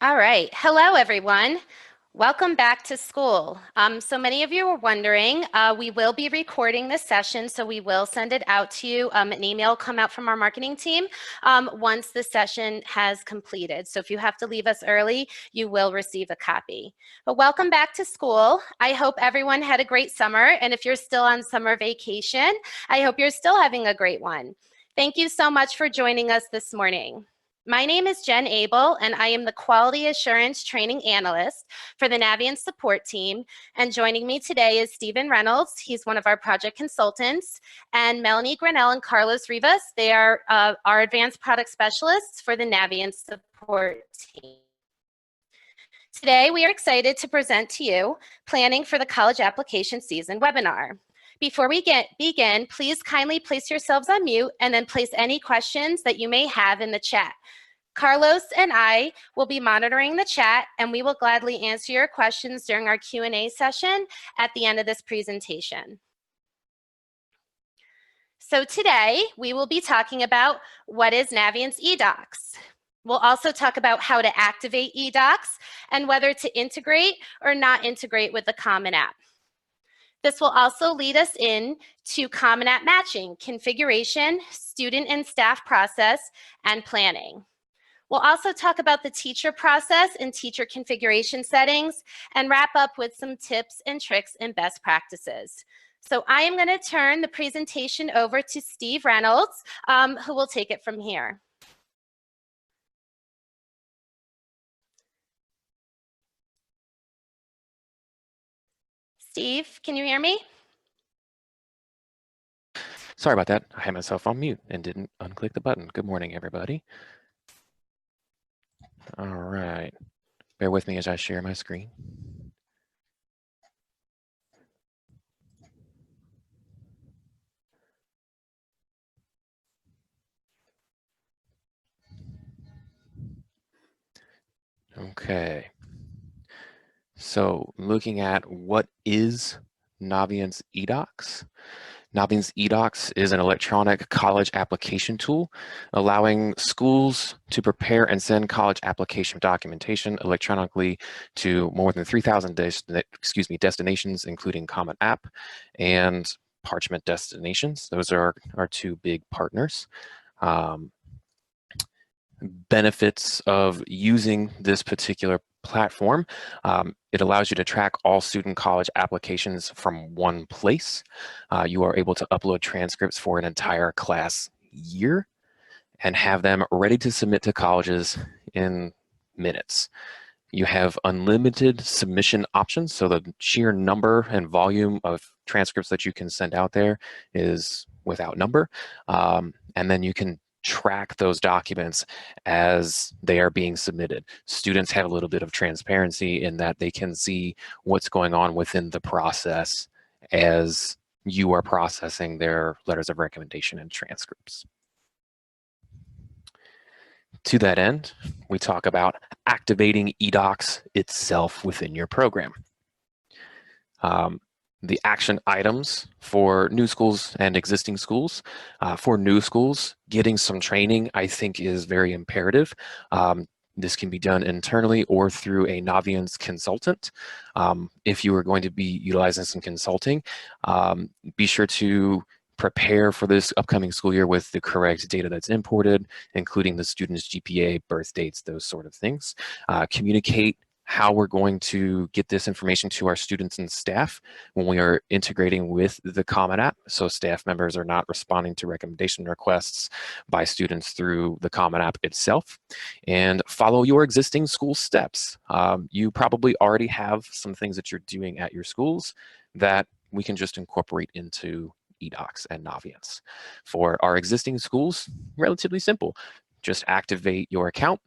All right. Hello, everyone. Welcome back to school. So many of you were wondering, we will be recording this session, so we will send it out to you. An email will come out from our marketing team once the session has completed. So if you have to leave us early, you will receive a copy. But welcome back to school. I hope everyone had a great summer. And if you're still on summer vacation, I hope you're still having a great one. Thank you so much for joining us this morning. My name is Jen Abel, and I am the Quality Assurance Training Analyst for the Navient Support Team. And joining me today is Stephen Reynolds. He's one of our project consultants. And Melanie Granell and Carlos Rivas. They are our Advanced Product Specialists for the Navient Support Team. Today, we are excited to present to you Planning for the College Application Season webinar. Before we begin, please kindly place yourselves on mute and then place any questions that you may have in the chat. Carlos and I will be monitoring the chat, and we will gladly answer your questions during our Q&A session at the end of this presentation. So today, we will be talking about what is Navient's eDocs. We'll also talk about how to activate eDocs and whether to integrate or not integrate with the Common App. This will also lead us in to Common App matching, configuration, student and staff process, and planning. We'll also talk about the teacher process and teacher configuration settings and wrap up with some tips and tricks and best practices. So I am going to turn the presentation over to Steve Reynolds, who will take it from here. Steve, can you hear me? Sorry about that. I had myself on mute and didn't unclick the button. Good morning, everybody. All right. Bear with me as I share my screen. Okay. So looking at what is Navient's eDocs. Navient's eDocs is an electronic college application tool, allowing schools to prepare and send college application documentation electronically to more than 3,000 destinations, including Common App and Parchment destinations. Those are our two big partners. Benefits of using this particular platform. It allows you to track all student college applications from one place. You are able to upload transcripts for an entire class year and have them ready to submit to colleges in minutes. You have unlimited submission options, so the sheer number and volume of transcripts that you can send out there is without number. And then you can track those documents as they are being submitted. Students have a little bit of transparency in that they can see what's going on within the process as you are processing their letters of recommendation and transcripts. To that end, we talk about activating eDocs itself within your program. The action items for new schools and existing schools. For new schools, getting some training, I think, is very imperative. This can be done internally or through a Navient's consultant. If you are going to be utilizing some consulting, be sure to prepare for this upcoming school year with the correct data that's imported, including the student's GPA, birth dates, those sort of things. Communicate how we're going to get this information to our students and staff when we are integrating with the Common App, so staff members are not responding to recommendation requests by students through the Common App itself. And follow your existing school steps. You probably already have some things that you're doing at your schools that we can just incorporate into eDocs and Navient's. For our existing schools, relatively simple. Just activate your account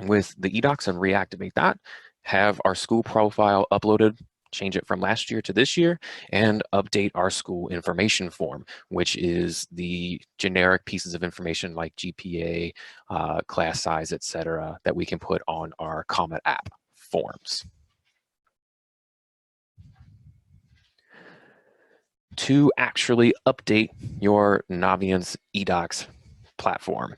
with the eDocs and reactivate that, have our school profile uploaded, change it from last year to this year, and update our school information form, which is the generic pieces of information like GPA, class size, etc., that we can put on our Common App forms. To actually update your Navient's eDocs platform,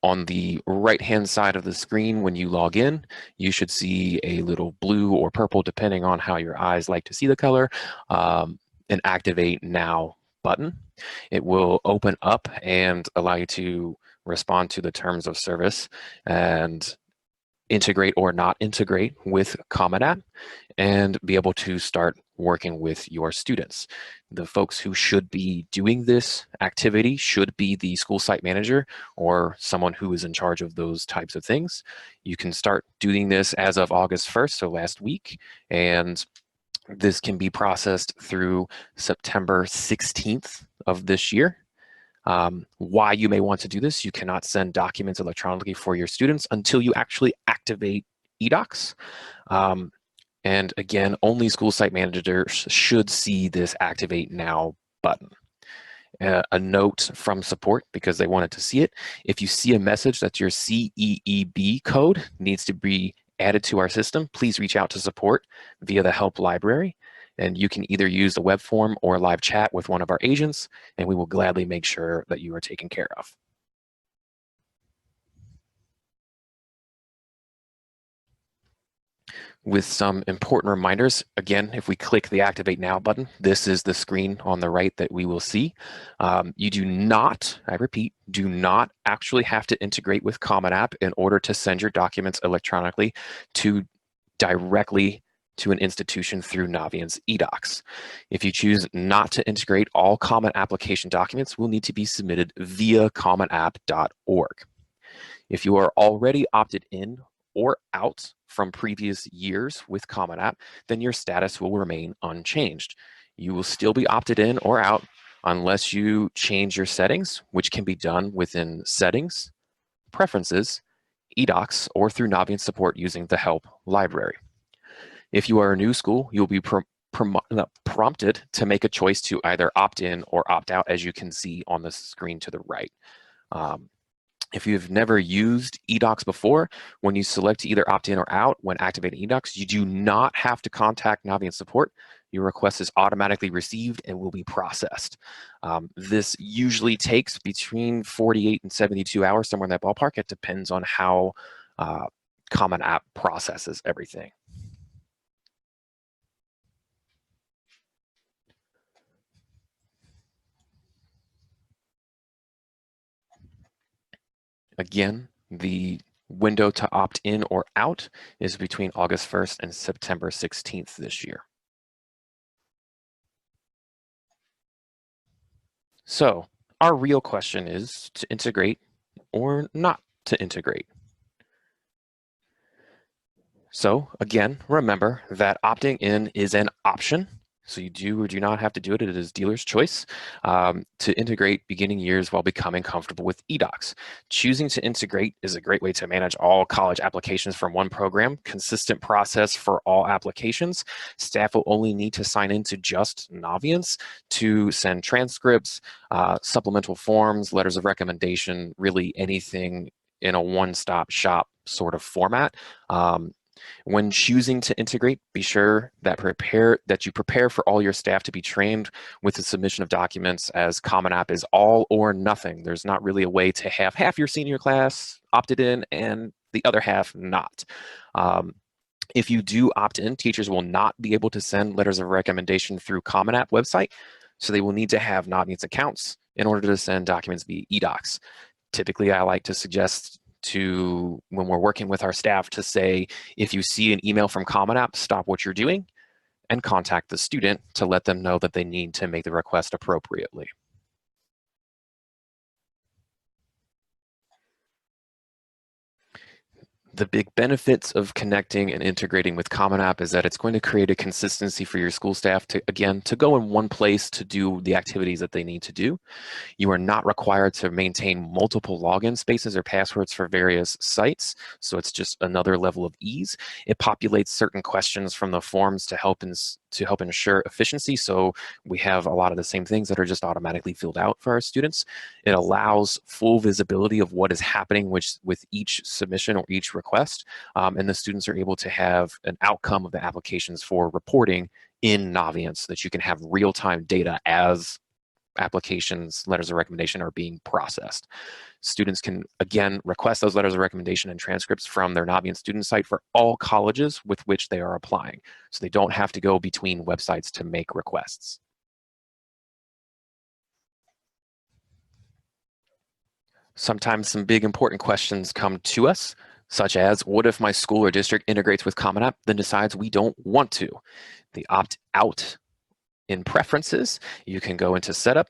On the right-hand side of the screen, when you log in, you should see a little blue or purple, depending on how your eyes like to see the color, an Activate Now button. It will open up and allow you to respond to the terms of service and integrate or not integrate with Common App and be able to start working with your students. The folks who should be doing this activity should be the school site manager or someone who is in charge of those types of things. You can start doing this as of August 1st, so last week, and this can be processed through September 16th of this year. Why you may want to do this: you cannot send documents electronically for your students until you actually activate eDocs. And again, only school site managers should see this Activate Now button. A note from support, because they wanted to see it: if you see a message that your CEEB code needs to be added to our system, please reach out to support via the help library. And you can either use the web form or live chat with one of our agents, and we will gladly make sure that you are taken care of. With some important reminders, again, if we click the Activate Now button, this is the screen on the right that we will see. You do not, I repeat, do not actually have to integrate with Common App in order to send your documents electronically directly to an institution through Navient's eDocs. If you choose not to integrate, all Common Application documents will need to be submitted via commonapp.org. If you are already opted in or out from previous years with Common App, then your status will remain unchanged. You will still be opted in or out unless you change your settings, which can be done within Settings, Preferences, eDocs, or through Navient support using the Help library. If you are a new school, you'll be prompted to make a choice to either opt in or opt out, as you can see on the screen to the right. If you've never used eDocs before, when you select to either opt in or out when activating eDocs, you do not have to contact Navient support. Your request is automatically received and will be processed. This usually takes between 48 and 72 hours, somewhere in that ballpark. It depends on how Common App processes everything. Again, the window to opt in or out is between August 1st and September 16th this year. So our real question is to integrate or not to integrate. So again, remember that opting in is an option. So you do or do not have to do it. It is dealer's choice to integrate beginning years while becoming comfortable with eDocs. Choosing to integrate is a great way to manage all college applications from one program. Consistent process for all applications. Staff will only need to sign into just Navient's to send transcripts, supplemental forms, letters of recommendation, really anything in a one-stop shop sort of format. When choosing to integrate, be sure that you prepare for all your staff to be trained with the submission of documents, as Common App is all or nothing. There's not really a way to have half your senior class opted in and the other half not. If you do opt in, teachers will not be able to send letters of recommendation through Common App website, so they will need to have Navient's accounts in order to send documents via eDocs. Typically, I like to suggest when we're working with our staff to say, if you see an email from Common App, stop what you're doing and contact the student to let them know that they need to make the request appropriately. The big benefits of connecting and integrating with Common App is that it's going to create a consistency for your school staff to go in one place to do the activities that they need to do. You are not required to maintain multiple login spaces or passwords for various sites, so it's just another level of ease. It populates certain questions from the forms to help ensure efficiency, so we have a lot of the same things that are just automatically filled out for our students. It allows full visibility of what is happening with each submission or each request, and the students are able to have an outcome of the applications for reporting in Navient so that you can have real-time data as applications, letters of recommendation are being processed. Students can, again, request those letters of recommendation and transcripts from their Naviance student site for all colleges with which they are applying. So they don't have to go between websites to make requests. Sometimes some big important questions come to us, such as, what if my school or district integrates with Common App, then decides we don't want to? The opt-out in preferences, you can go into Setup,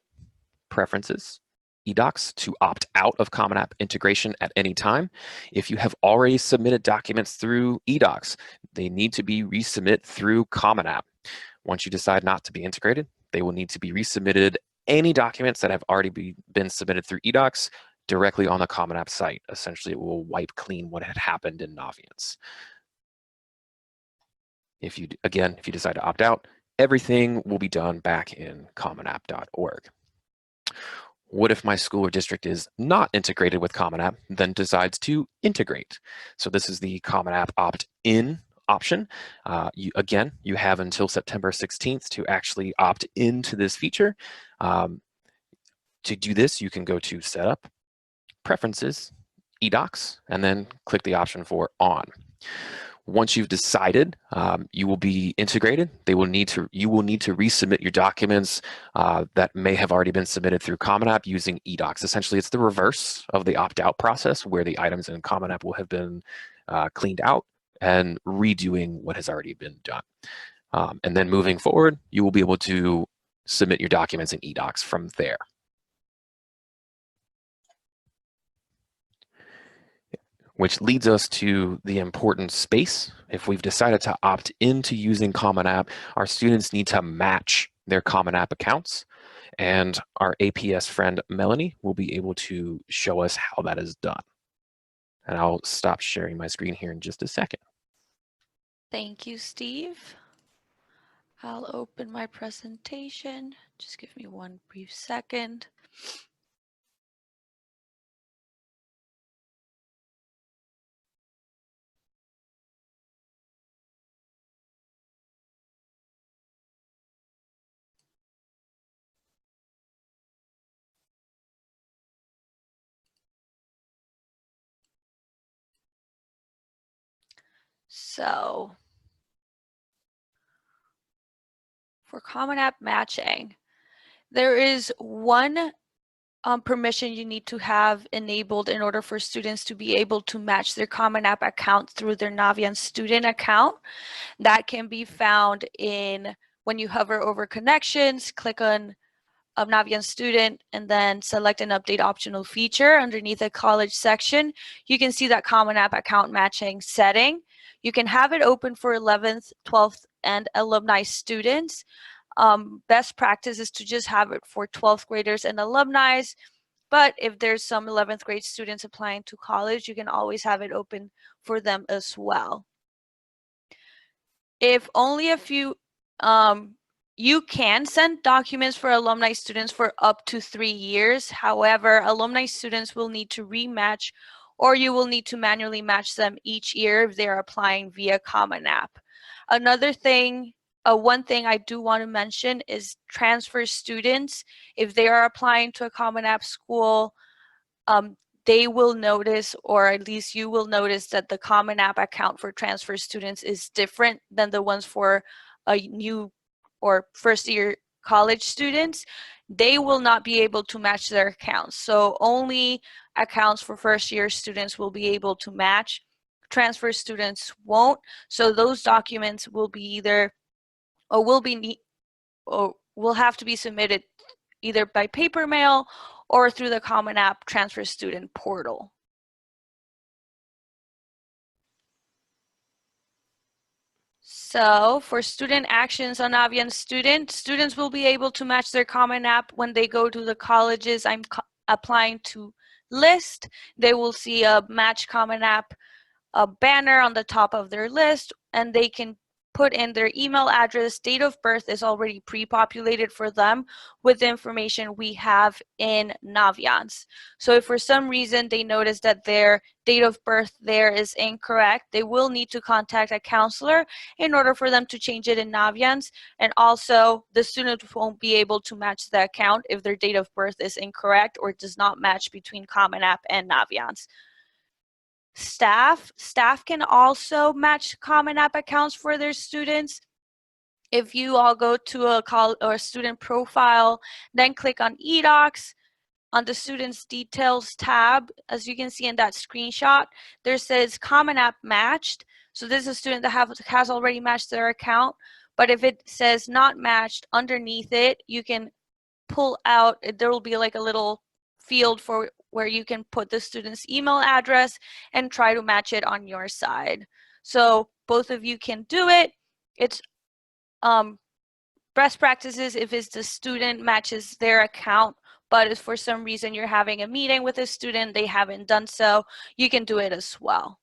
Preferences, eDocs to opt out of Common App integration at any time. If you have already submitted documents through eDocs, they need to be resubmit through Common App. Once you decide not to be integrated, they will need to be resubmitted. Any documents that have already been submitted through eDocs directly on the Common App site. Essentially, it will wipe clean what had happened in Naviance. If you decide to opt out, everything will be done back in commonapp.org. What if my school or district is not integrated with Common App, then decides to integrate? So this is the Common App opt-in option. You have until September 16th to actually opt into this feature. To do this, you can go to Setup, Preferences, eDocs, and then click the option for On. Once you've decided you will be integrated, you will need to resubmit your documents that may have already been submitted through Common App using eDocs. Essentially, it's the reverse of the opt-out process where the items in Common App will have been cleaned out and redoing what has already been done. And then moving forward, you will be able to submit your documents in eDocs from there. Which leads us to the important space. If we've decided to opt into using Common App, our students need to match their Common App accounts. And our APS friend, Melanie, will be able to show us how that is done. And I'll stop sharing my screen here in just a second. Thank you, Steve. I'll open my presentation. Just give me one brief second. So for Common App matching, there is one permission you need to have enabled in order for students to be able to match their Common App account through their Naviance student account. That can be found when you hover over connections, click on Naviance student, and then select an update optional feature underneath the college section. You can see that Common App account matching setting. You can have it open for 11th, 12th, and alumni students. Best practice is to just have it for 12th graders and alumni, but if there's some 11th grade students applying to college, you can always have it open for them as well. If only a few, you can send documents for alumni students for up to 3 years. However, alumni students will need to rematch, or you will need to manually match them each year if they're applying via Common App. Another thing, one thing I do want to mention is transfer students. If they are applying to a Common App school, they will notice, or at least you will notice, that the Common App account for transfer students is different than the ones for a new or first year college students. They will not be able to match their accounts. So only accounts for first year students will be able to match. Transfer students won't. So those documents will be either, or will have to be submitted either by paper mail or through the Common App transfer student portal. So for student actions on Naviance student, students will be able to match their Common App when they go to the colleges I'm applying to list. They will see a Match Common App, a banner on the top of their list, and they can put in their email address, date of birth is already pre-populated for them with the information we have in Naviance. So if for some reason they notice that their date of birth there is incorrect, they will need to contact a counselor in order for them to change it in Naviance. And also the student won't be able to match the account if their date of birth is incorrect or does not match between Common App and Naviance. Staff can also match Common App accounts for their students. If you all go to a student profile, then click on eDocs, on the students details tab, as you can see in that screenshot, there says Common App matched. So this is a student that has already matched their account. But if it says not matched, underneath it, you can pull out, there will be like a little field for where you can put the student's email address and try to match it on your side. So both of you can do it. It's best practices if it's the student matches their account, but if for some reason you're having a meeting with a student, they haven't done so, you can do it as well.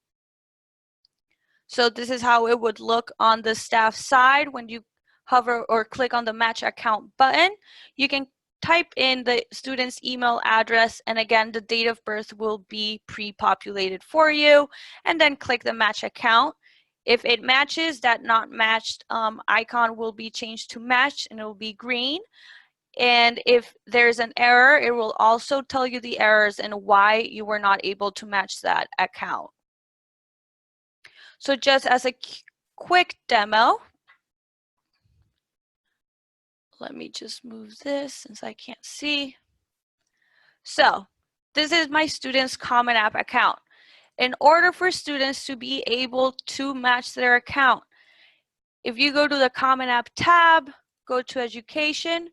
So this is how it would look on the staff side. When you hover or click on the match account button, you can type in the student's email address, and again, the date of birth will be pre-populated for you, and then click the match account. If it matches, that not matched icon will be changed to match and it will be green. And if there's an error, it will also tell you the errors and why you were not able to match that account. So just as a quick demo, let me just move this since I can't see. So this is my student's Common App account. In order for students to be able to match their account, if you go to the Common App tab, go to Education,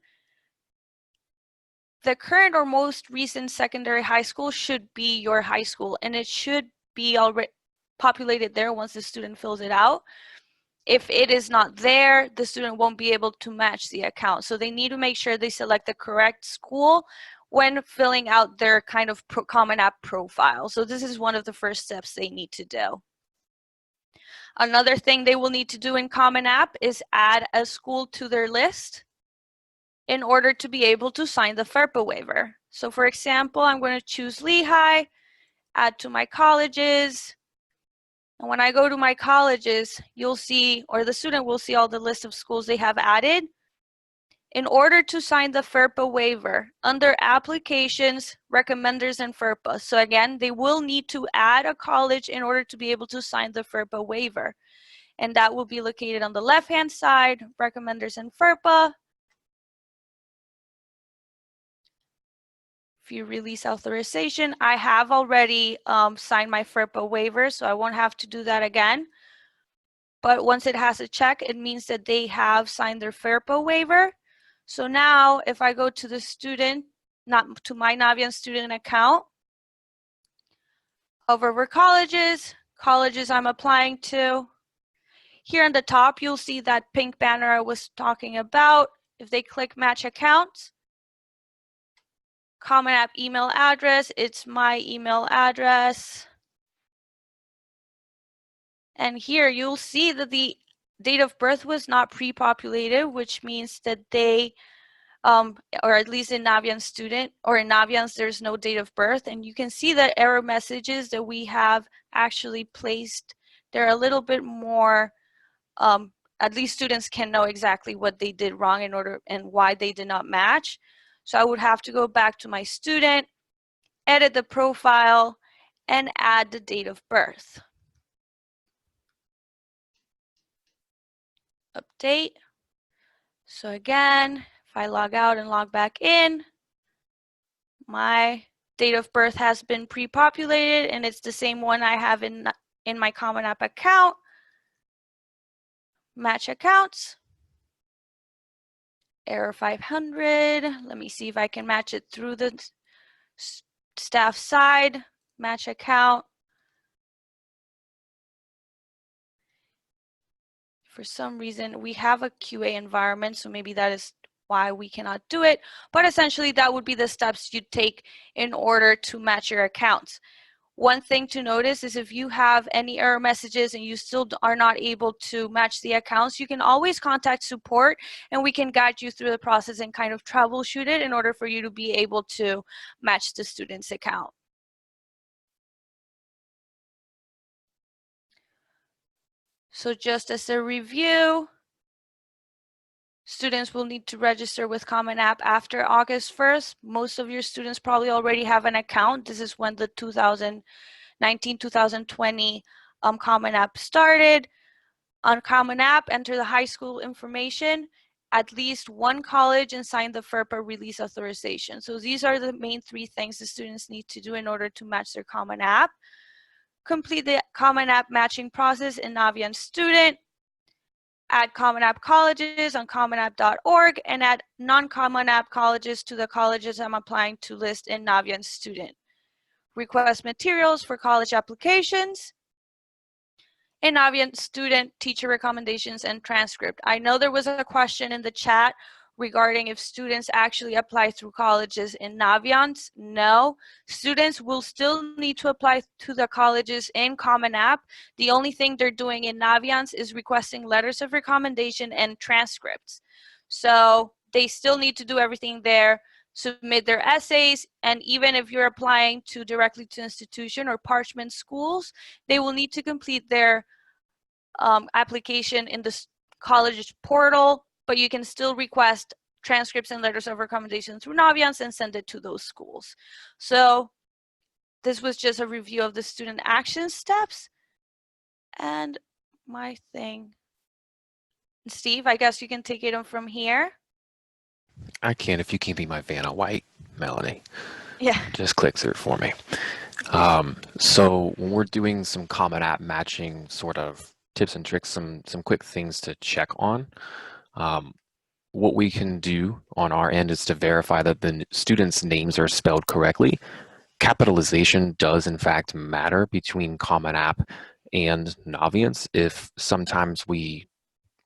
the current or most recent secondary high school should be your high school, and it should be already populated there once the student fills it out. If it is not there, the student won't be able to match the account. So they need to make sure they select the correct school when filling out their kind of Common App profile. So this is one of the first steps they need to do. Another thing they will need to do in Common App is add a school to their list in order to be able to sign the FERPA waiver. So for example, I'm going to choose Lehigh, add to my colleges. And when I go to my colleges, you'll see, or the student will see all the list of schools they have added. In order to sign the FERPA waiver, under Applications, Recommenders, and FERPA. So again, they will need to add a college in order to be able to sign the FERPA waiver. And that will be located on the left-hand side, Recommenders and FERPA. View release authorization. I have already signed my FERPA waiver, so I won't have to do that again. But once it has a check, it means that they have signed their FERPA waiver. So now if I go to the student, not to my Naviance student account, hover over colleges I'm applying to. Here on the top, you'll see that pink banner I was talking about. If they click match accounts, Common App email address, it's my email address. And here you'll see that the date of birth was not pre-populated, which means that they, or at least in Naviance student, or in Naviance, there's no date of birth. And you can see that error messages that we have actually placed, they're a little bit more, at least students can know exactly what they did wrong in order and why they did not match. So I would have to go back to my student, edit the profile, and add the date of birth. Update. So again, if I log out and log back in, my date of birth has been pre-populated and it's the same one I have in my Common App account. Match accounts. Error 500. Let me see if I can match it through the staff side. Match account. For some reason, we have a QA environment, so maybe that is why we cannot do it. But essentially, that would be the steps you take in order to match your accounts. One thing to notice is if you have any error messages and you still are not able to match the accounts, you can always contact support and we can guide you through the process and kind of troubleshoot it in order for you to be able to match the student's account. So just as a review, students will need to register with Common App after August 1st. Most of your students probably already have an account. This is when the 2019-2020 Common App started. On Common App, enter the high school information, at least one college, and sign the FERPA release authorization. So these are the main 3 things the students need to do in order to match their Common App. Complete the Common App matching process in Naviance Student. Add Common App colleges on commonapp.org and add non-Common App colleges to the colleges I'm applying to list in Naviance Student. Request materials for college applications. In Naviance Student, teacher recommendations and transcript. I know there was a question in the chat regarding if students actually apply through colleges in Naviance. No, students will still need to apply to the colleges in Common App. The only thing they're doing in Naviance is requesting letters of recommendation and transcripts. So they still need to do everything there, submit their essays, and even if you're applying to directly to institution or Parchment schools, they will need to complete their application in the college portal, but you can still request transcripts and letters of recommendation through Naviance and send it to those schools. So this was just a review of the student action steps. And my thing, Steve, I guess you can take it on from here. I can if you can be my Vanna White, Melanie. Yeah. Just click through for me. So when we're doing some Common App matching sort of tips and tricks, some quick things to check on. What we can do on our end is to verify that the students' names are spelled correctly. Capitalization does in fact matter between Common App and Naviance. If sometimes we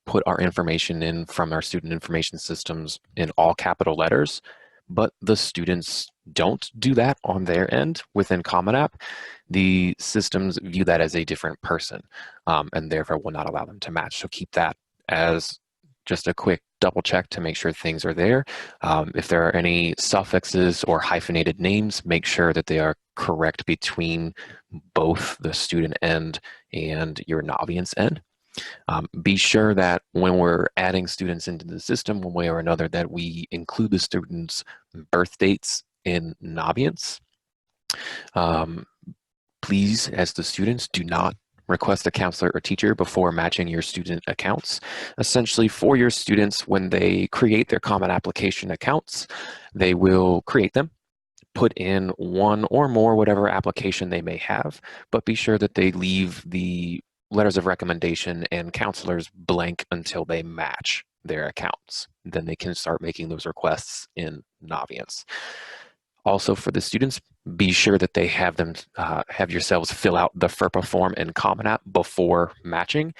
put our information in from our student information systems in all capital letters, but the students don't do that on their end within Common App, the systems view that as a different person and therefore will not allow them to match. So keep that as just a quick double check to make sure things are there. If there are any suffixes or hyphenated names, make sure that they are correct between both the student end and your Naviance end. Be sure that when we're adding students into the system one way or another, that we include the students' birth dates in Naviance. Please, as the students, do not request a counselor or teacher before matching your student accounts. Essentially, for your students, when they create their Common Application accounts, they will create them, put in one or more whatever application they may have, but be sure that they leave the letters of recommendation and counselors blank until they match their accounts. Then they can start making those requests in Naviance. Also, for the students, be sure that they have them have yourselves fill out the FERPA form in Common App before matching.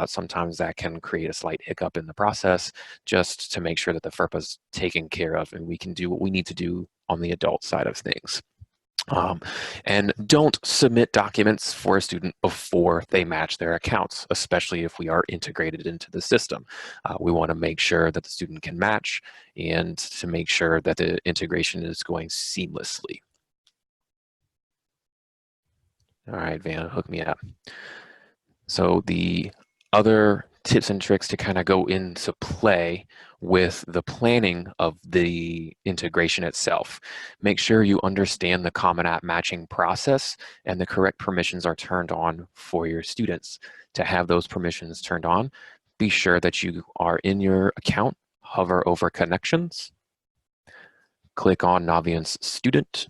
Sometimes that can create a slight hiccup in the process, just to make sure that the FERPA is taken care of and we can do what we need to do on the adult side of things. And don't submit documents for a student before they match their accounts, especially if we are integrated into the system. We want to make sure that the student can match and to make sure that the integration is going seamlessly. All right, Vanna, hook me up. So the other tips and tricks to kind of go into play with the planning of the integration itself. Make sure you understand the Common App matching process and the correct permissions are turned on for your students. To have those permissions turned on, be sure that you are in your account, hover over Connections, click on Naviance Student,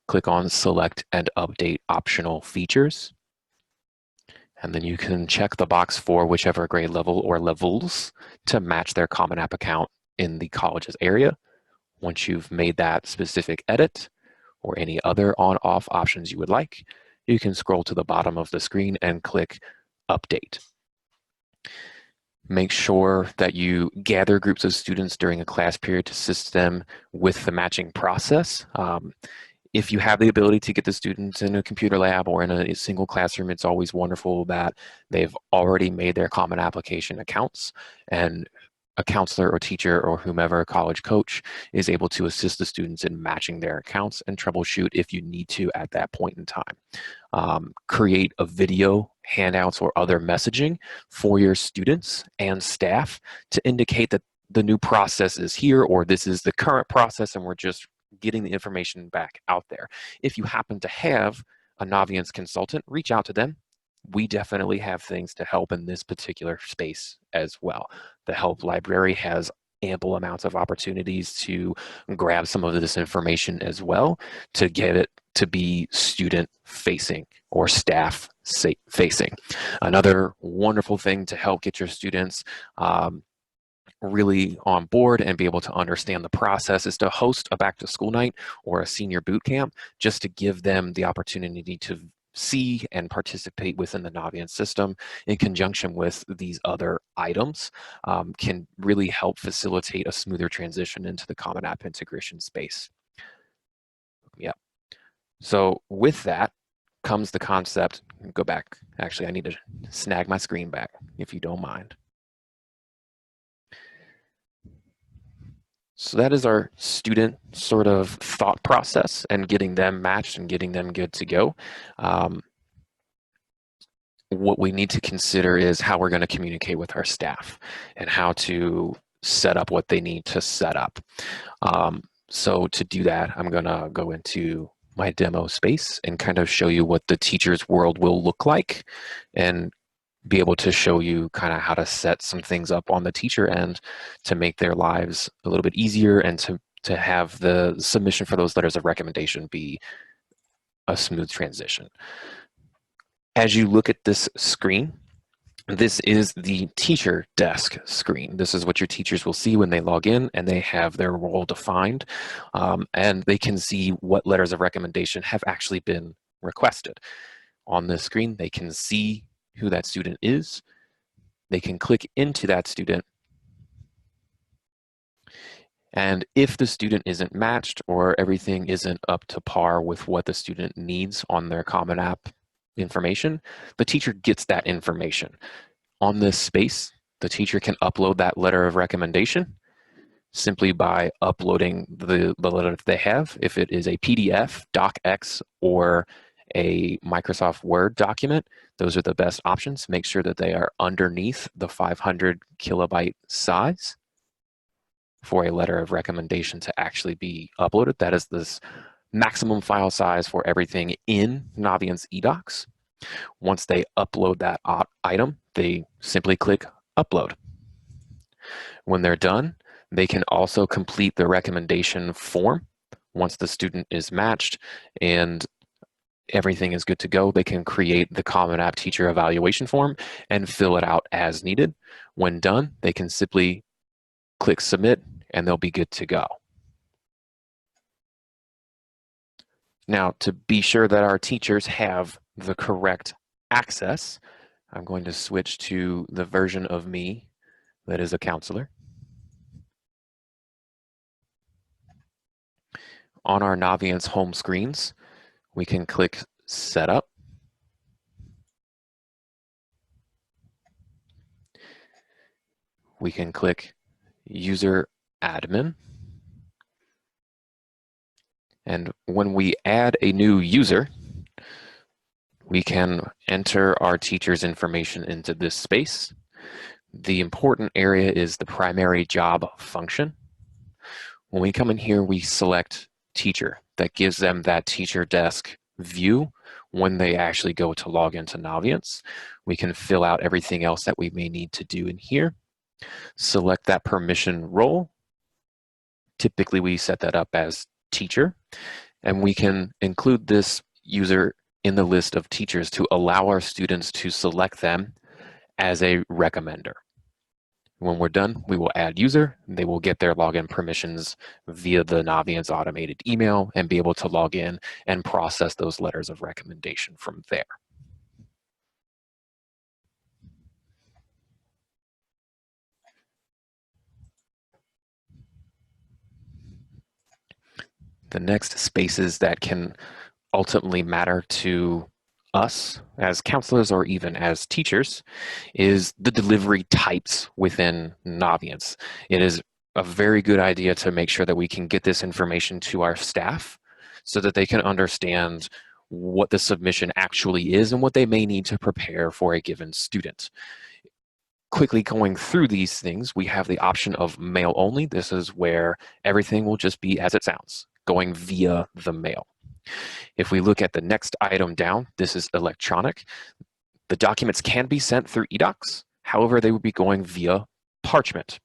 click on Select and Update Optional Features. And then you can check the box for whichever grade level or levels to match their Common App account in the college's area. Once you've made that specific edit or any other on-off options you would like, you can scroll to the bottom of the screen and click Update. Make sure that you gather groups of students during a class period to assist them with the matching process. If you have the ability to get the students in a computer lab or in a single classroom, it's always wonderful that they've already made their common application accounts, and a counselor or teacher or whomever, a college coach, is able to assist the students in matching their accounts and troubleshoot if you need to at that point in time. Create a video, handouts, or other messaging for your students and staff to indicate that the new process is here, or this is the current process and we're just getting the information back out there. If you happen to have a Naviance consultant, reach out to them. We definitely have things to help in this particular space as well. The Help Library has ample amounts of opportunities to grab some of this information as well, to get it to be student facing or staff facing. Another wonderful thing to help get your students really on board and be able to understand the process is to host a back to school night or a senior boot camp, just to give them the opportunity to see and participate within the Naviance system in conjunction with these other items, can really help facilitate a smoother transition into the Common App integration space. Yeah. So with that comes the concept, go back, actually I need to snag my screen back if you don't mind. So that is our student sort of thought process and getting them matched and getting them good to go. What we need to consider is how we're going to communicate with our staff and how to set up what they need to set up. So to do that, I'm going to go into my demo space and kind of show you what the teacher's world will look like, and be able to show you kind of how to set some things up on the teacher end to make their lives a little bit easier, and to have the submission for those letters of recommendation be a smooth transition. As you look at this screen, this is the teacher desk screen. This is what your teachers will see when they log in and they have their role defined, and they can see what letters of recommendation have actually been requested. On this screen, they can see who that student is. They can click into that student. And if the student isn't matched or everything isn't up to par with what the student needs on their Common App information, the teacher gets that information. On this space, the teacher can upload that letter of recommendation simply by uploading the letter that they have. If it is a PDF, DocX, or a Microsoft Word document, those are the best options. Make sure that they are underneath the 500 kilobyte size for a letter of recommendation to actually be uploaded. That is this maximum file size for everything in Naviance eDocs. Once they upload that item, they simply click upload. When they're done, they can also complete the recommendation form. Once the student is matched and everything is good to go, they can create the Common App teacher evaluation form and fill it out as needed. When done, they can simply click submit and they'll be good to go. Now, to be sure that our teachers have the correct access, I'm going to switch to the version of me that is a counselor. On our Naviance home screens, we can click Setup. We can click User Admin. And when we add a new user, we can enter our teacher's information into this space. The important area is the primary job function. When we come in here, we select teacher. That gives them that teacher desk view when they actually go to log into Naviance. We can fill out everything else that we may need to do in here. Select that permission role. Typically, we set that up as teacher, and we can include this user in the list of teachers to allow our students to select them as a recommender. When we're done, we will add user. They will get their login permissions via the Naviance automated email and be able to log in and process those letters of recommendation from there. The next spaces that can ultimately matter to us as counselors or even as teachers is the delivery types within Naviance. It is a very good idea to make sure that we can get this information to our staff so that they can understand what the submission actually is and what they may need to prepare for a given student. Quickly going through these things, we have the option of mail only. This is where everything will just be as it sounds, going via the mail. If we look at the next item down, this is electronic. The documents can be sent through eDocs. However, they would be going via Parchment.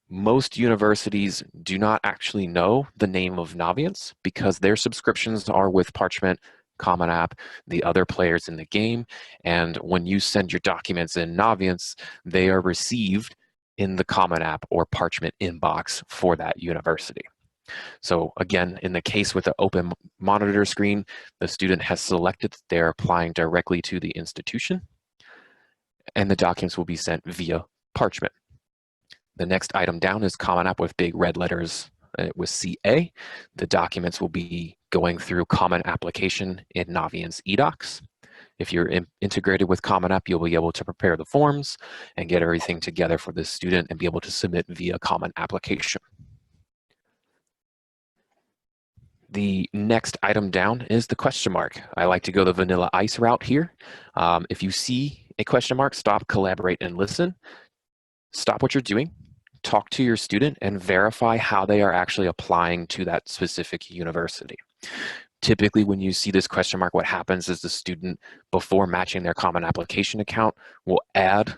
Most universities do not actually know the name of Naviance because their subscriptions are with Parchment, Common App, the other players in the game, and when you send your documents in Naviance, they are received in the Common App or Parchment inbox for that university. So again, in the case with the open monitor screen, the student has selected that they're applying directly to the institution, and the documents will be sent via Parchment. The next item down is Common App with big red letters with CA. The documents will be going through Common Application in Naviance eDocs. If you're integrated with Common App, you'll be able to prepare the forms and get everything together for the student and be able to submit via Common Application. The next item down is the question mark. I like to go the vanilla ice route here. If you see a question mark, stop, collaborate, and listen. Stop what you're doing, talk to your student, and verify how they are actually applying to that specific university. Typically, when you see this question mark, what happens is the student, before matching their Common Application account, will add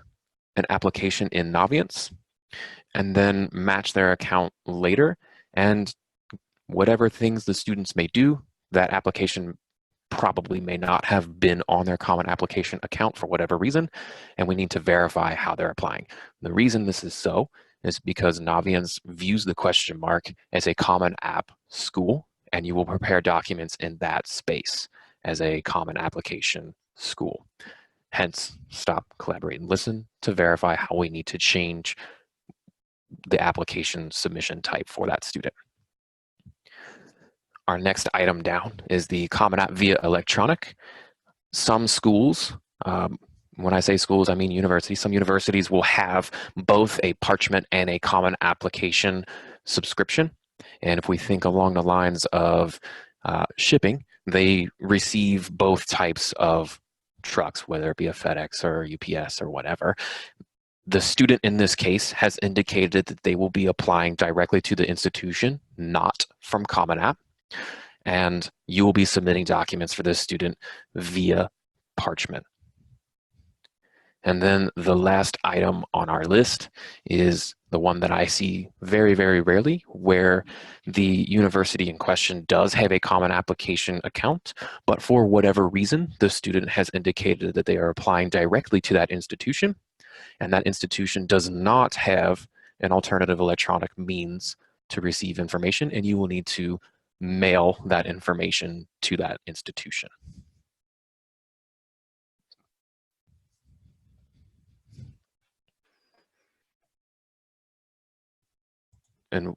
an application in Naviance and then match their account later. And whatever things the students may do, that application probably may not have been on their Common Application account for whatever reason, and we need to verify how they're applying. The reason this is so is because Naviance views the question mark as a Common App school, and you will prepare documents in that space as a Common Application school. Hence, stop, collaborate, and listen to verify how we need to change the application submission type for that student. Our next item down is the Common App via electronic. Some schools, when I say schools, I mean universities. Some universities will have both a Parchment and a Common Application subscription. And if we think along the lines of shipping, they receive both types of trucks, whether it be a FedEx or UPS or whatever. The student in this case has indicated that they will be applying directly to the institution, not from Common App. And you will be submitting documents for this student via Parchment. And then the last item on our list is the one that I see very, very rarely, where the university in question does have a Common Application account, but for whatever reason, the student has indicated that they are applying directly to that institution, and that institution does not have an alternative electronic means to receive information, and you will need to mail that information to that institution. And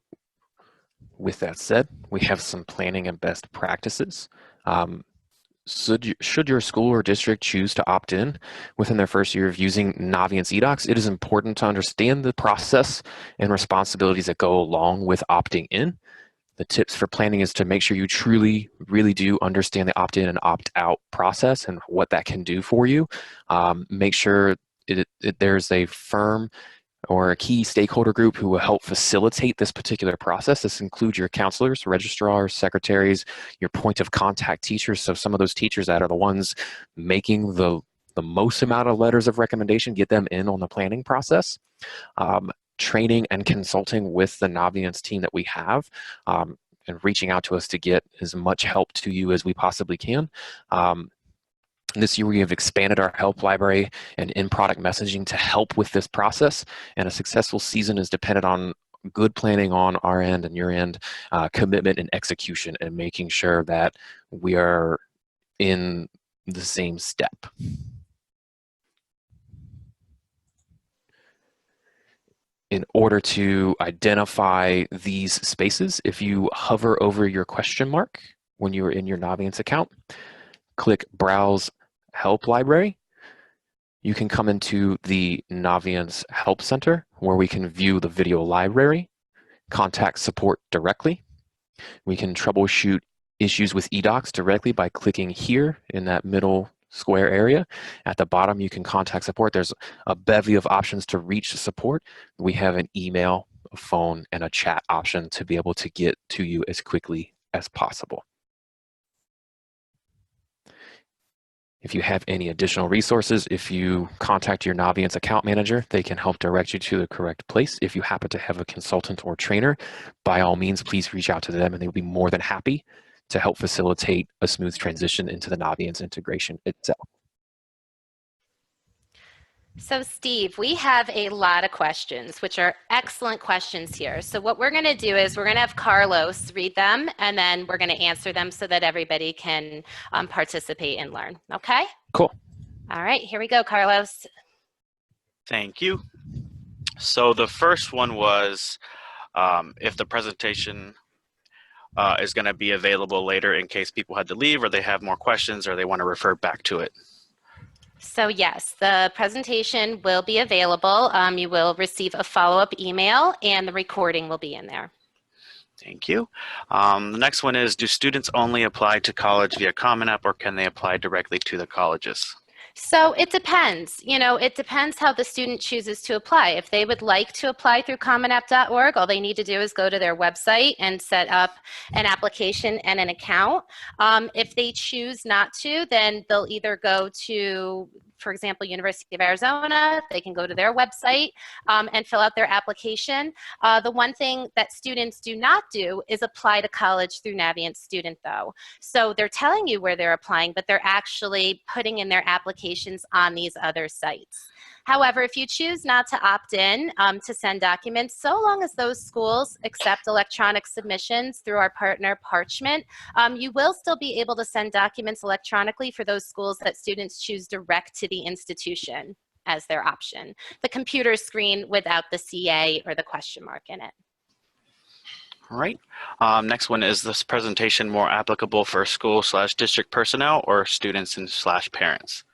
with that said, we have some planning and best practices. Should your school or district choose to opt in within their first year of using Naviance eDocs, it is important to understand the process and responsibilities that go along with opting in. The tips for planning is to make sure you truly, really do understand the opt-in and opt-out process and what that can do for you. Make sure there's a firm or a key stakeholder group who will help facilitate this particular process. This includes your counselors, registrars, secretaries, your point of contact teachers. So some of those teachers that are the ones making the most amount of letters of recommendation, get them in on the planning process. Training and consulting with the Naviance team that we have, and reaching out to us to get as much help to you as we possibly can. This year we have expanded our help library and in-product messaging to help with this process, and a successful season is dependent on good planning on our end and your end, commitment and execution, and making sure that we are in the same step. in order to identify these spaces, if you hover over your question mark when you're in your Naviance account, click Browse Help Library, you can come into the Naviance Help Center where we can view the video library, contact support directly. We can troubleshoot issues with eDocs directly by clicking here in that middle square area. At the bottom, you can contact support. There's a bevy of options to reach support. We have an email, a phone, and a chat option to be able to get to you as quickly as possible. If you have any additional resources, if you contact your Naviance account manager, they can help direct you to the correct place. If you happen to have a consultant or trainer, by all means, please reach out to them and they'll be more than happy to help facilitate a smooth transition into the Naviance integration itself. So Steve, we have a lot of questions, which are excellent questions here. So what we're going to do is we're going to have Carlos read them, and then we're going to answer them so that everybody can participate and learn. Okay? Cool. All right, here we go, Carlos. Thank you. So the first one was if the presentation is going to be available later in case people had to leave or they have more questions or they want to refer back to it. So yes, the presentation will be available. You will receive a follow-up email and the recording will be in there. Thank you. The next one is, do students only apply to college via Common App or can they apply directly to the colleges? So it depends. You know, it depends how the student chooses to apply. If they would like to apply through commonapp.org, all they need to do is go to their website and set up an application and an account. If they choose not to, then they'll either go to, for example, University of Arizona, they can go to their website and fill out their application. The one thing that students do not do is apply to college through Navient Student though. So they're telling you where they're applying, but they're actually putting in their applications on these other sites. However, if you choose not to opt in to send documents, so long as those schools accept electronic submissions through our partner Parchment, you will still be able to send documents electronically for those schools that students choose direct to the institution as their option. The computer screen without the CA or the question mark in it. All right. Next one, is this presentation more applicable for school/district personnel or students and /parents?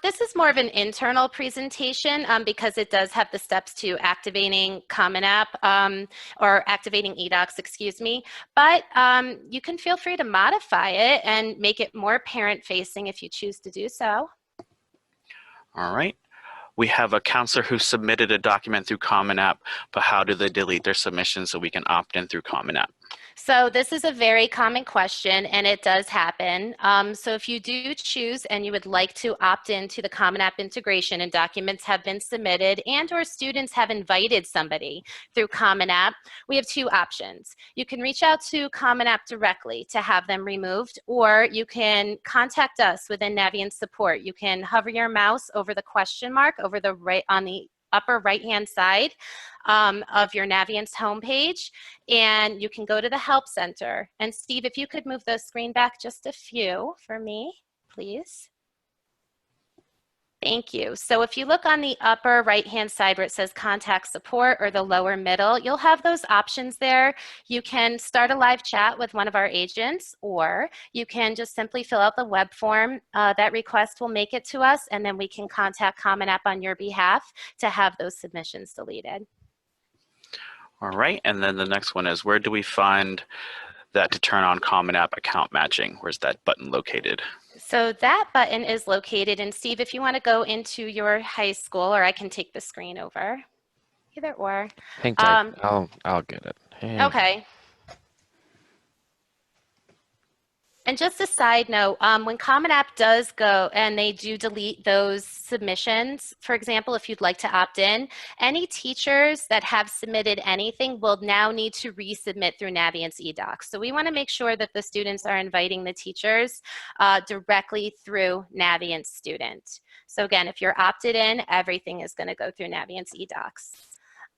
This is more of an internal presentation because it does have the steps to activating Common App or activating eDocs, excuse me. But you can feel free to modify it and make it more parent-facing if you choose to do so. All right. We have a counselor who submitted a document through Common App, but how do they delete their submission so we can opt in through Common App? So this is a very common question and it does happen. So if you do choose and you would like to opt into the Common App integration and documents have been submitted and or students have invited somebody through Common App, we have two options. You can reach out to Common App directly to have them removed, or you can contact us within Navient Support. You can hover your mouse over the question mark over the right on the upper right-hand side of your Naviance homepage, and you can go to the Help Center. And Steve, if you could move the screen back just a few for me, please. Thank you. So if you look on the upper right-hand side where it says Contact Support or the lower middle, you'll have those options there. You can start a live chat with one of our agents, or you can just simply fill out the web form. That request will make it to us, and then we can contact Common App on your behalf to have those submissions deleted. All right. And then the next one is, where do we find that to turn on Common App account matching? Where's that button located? So that button is located, and Steve, if you want to go into your high school, or I can take the screen over, either or. Hang tight. I'll get it. Okay. And just a side note, when Common App does go and they do delete those submissions, for example, if you'd like to opt in, any teachers that have submitted anything will now need to resubmit through Naviance eDocs. So we want to make sure that the students are inviting the teachers directly through Naviance Student. So again, if you're opted in, everything is going to go through Naviance eDocs.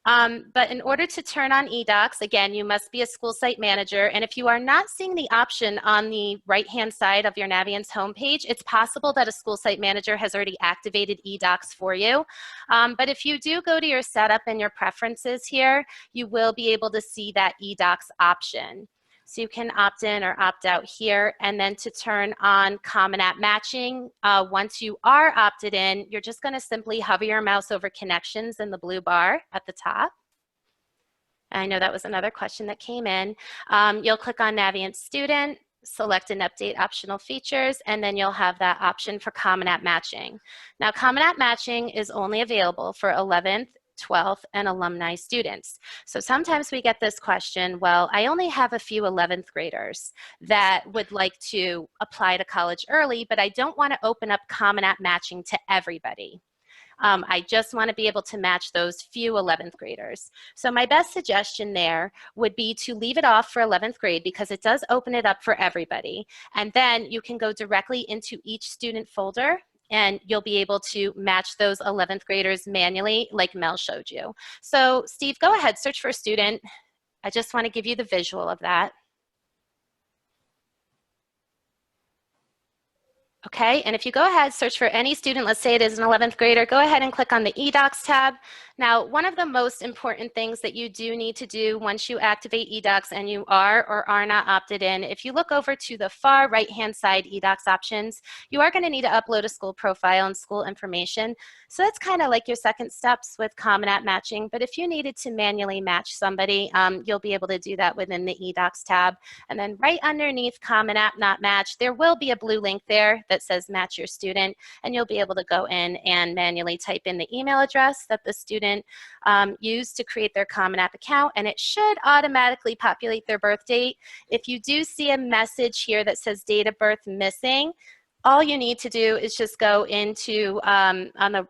But in order to turn on eDocs, again, you must be a school site manager. And if you are not seeing the option on the right-hand side of your Naviance homepage, it's possible that a school site manager has already activated eDocs for you. But if you do go to your setup and your preferences here, you will be able to see that eDocs option. So you can opt in or opt out here. And then to turn on Common App matching, once you are opted in, you're just going to simply hover your mouse over connections in the blue bar at the top. I know that was another question that came in. You'll click on Navient Student, select and update optional features, and then you'll have that option for Common App matching. Now, Common App matching is only available for 11th, 12th, and alumni students. So sometimes we get this question, well, I only have a few 11th graders that would like to apply to college early, but I don't want to open up Common App matching to everybody. I just want to be able to match those few 11th graders. So my best suggestion there would be to leave it off for 11th grade because it does open it up for everybody. And then you can go directly into each student folder and you'll be able to match those 11th graders manually like Mel showed you. So Steve, go ahead, search for a student. I just want to give you the visual of that. Okay, and if you go ahead, search for any student, let's say it is an 11th grader, go ahead and click on the eDocs tab. Now, one of the most important things that you do need to do once you activate eDocs and you are or are not opted in, if you look over to the far right-hand side eDocs options, you are going to need to upload a school profile and school information. So that's kind of like your second steps with Common App matching, but if you needed to manually match somebody, you'll be able to do that within the eDocs tab. And then right underneath Common App Not Matched, there will be a blue link there that says match your student, and you'll be able to go in and manually type in the email address that the student used to create their Common App account, and it should automatically populate their birth date. If you do see a message here that says date of birth missing, all you need to do is just go into on the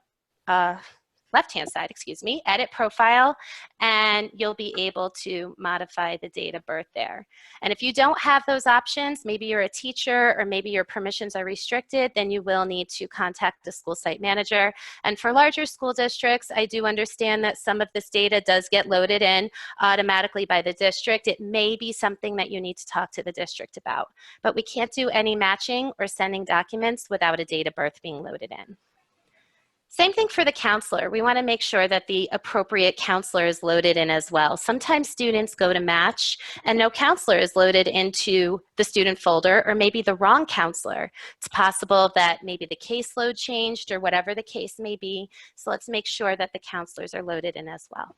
left-hand side, excuse me, edit profile, and you'll be able to modify the date of birth there. And if you don't have those options, maybe you're a teacher or maybe your permissions are restricted, then you will need to contact the school site manager. And for larger school districts, I do understand that some of this data does get loaded in automatically by the district. It may be something that you need to talk to the district about, but we can't do any matching or sending documents without a date of birth being loaded in. Same thing for the counselor. We want to make sure that the appropriate counselor is loaded in as well. Sometimes students go to match and no counselor is loaded into the student folder, or maybe the wrong counselor. It's possible that maybe the caseload changed or whatever the case may be. So let's make sure that the counselors are loaded in as well.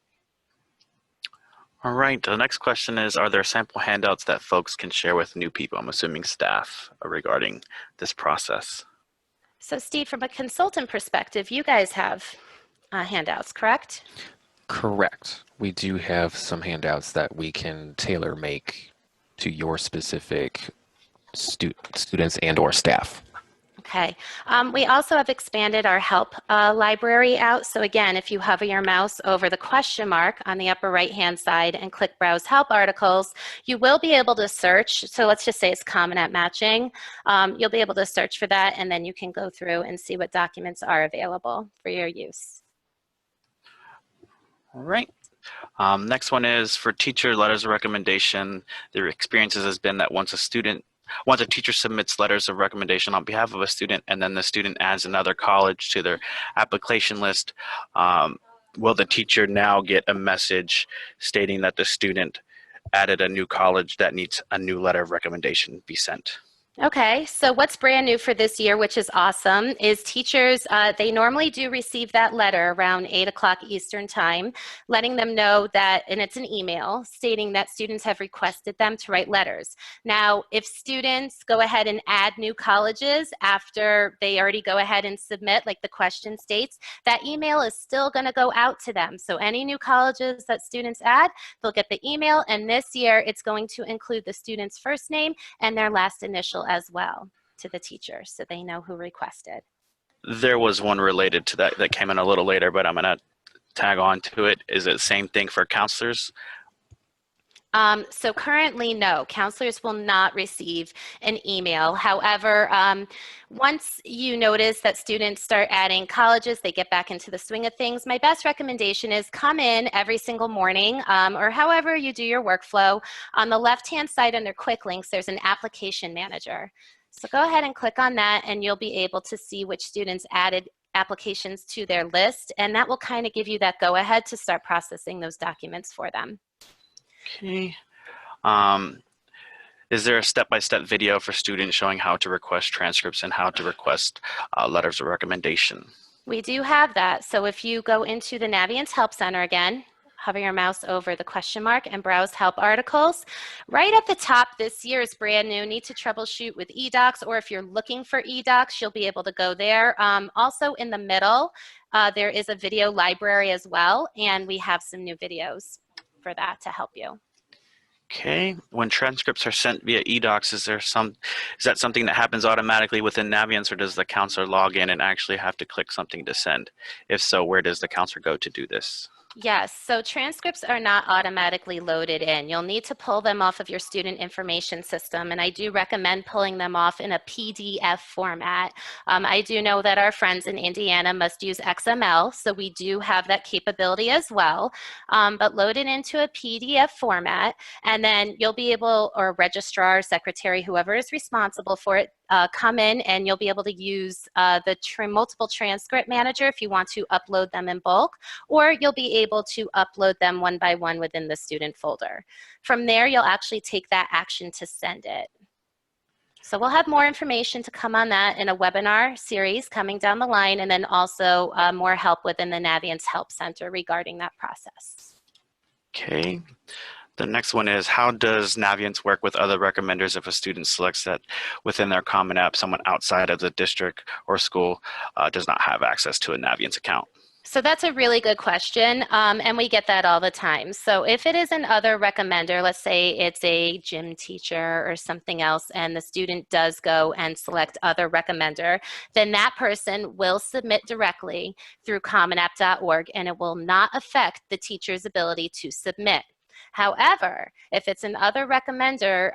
All right, the next question is, are there sample handouts that folks can share with new people, I'm assuming staff, regarding this process? So Steve, from a consultant perspective, you guys have handouts, correct? Correct. We do have some handouts that we can tailor make to your specific students and or staff. Okay. We also have expanded our help library out. So again, if you hover your mouse over the question mark on the upper right-hand side and click Browse Help Articles, you will be able to search. So let's just say it's Common App matching. You'll be able to search for that, and then you can go through and see what documents are available for your use. All right. Next one is for teacher letters of recommendation. Their experiences has been that once a teacher submits letters of recommendation on behalf of a student and then the student adds another college to their application list, will the teacher now get a message stating that the student added a new college that needs a new letter of recommendation be sent? Okay, so what's brand new for this year, which is awesome, is teachers, they normally do receive that letter around 8 o'clock Eastern time, letting them know that, and it's an email, stating that students have requested them to write letters. Now, if students go ahead and add new colleges after they already go ahead and submit, like the question states, that email is still going to go out to them. So any new colleges that students add, they'll get the email, and this year it's going to include the student's first name and their last initial as well to the teacher, so they know who requested. There was one related to that that came in a little later, but I'm going to tag on to it. Is it the same thing for counselors? So currently, no, counselors will not receive an email. However, once you notice that students start adding colleges, they get back into the swing of things, my best recommendation is come in every single morning or however you do your workflow. On the left-hand side under Quick Links, there's an application manager. So go ahead and click on that and you'll be able to see which students added applications to their list, and that will kind of give you that go-ahead to start processing those documents for them. Okay. Is there a step-by-step video for students showing how to request transcripts and how to request letters of recommendation? We do have that. So if you go into the Naviance Help Center again, hover your mouse over the question mark and browse help articles. Right at the top, this year is brand new, need to troubleshoot with eDocs, or if you're looking for eDocs, you'll be able to go there. Also in the middle, there is a video library as well, and we have some new videos for that to help you. Okay, when transcripts are sent via eDocs, is that something that happens automatically within Naviance, or does the counselor log in and actually have to click something to send? If so, where does the counselor go to do this? Yes, so transcripts are not automatically loaded in. You'll need to pull them off of your student information system, and I do recommend pulling them off in a PDF format. I do know that our friends in Indiana must use XML, so we do have that capability as well, but load it into a PDF format, and then you'll be able, or registrar, secretary, whoever is responsible for it, come in and you'll be able to use the multiple transcript manager if you want to upload them in bulk, or you'll be able to upload them one by one within the student folder. From there, you'll actually take that action to send it. So we'll have more information to come on that in a webinar series coming down the line, and then also more help within the Naviance Help Center regarding that process. Okay. The next one is, how does Naviance work with other recommenders if a student selects that within their Common App, someone outside of the district or school does not have access to a Naviance account? So that's a really good question, and we get that all the time. So if it is an other recommender, let's say it's a gym teacher or something else, and the student does go and select other recommender, then that person will submit directly through commonapp.org, and it will not affect the teacher's ability to submit. However, if it's an other recommender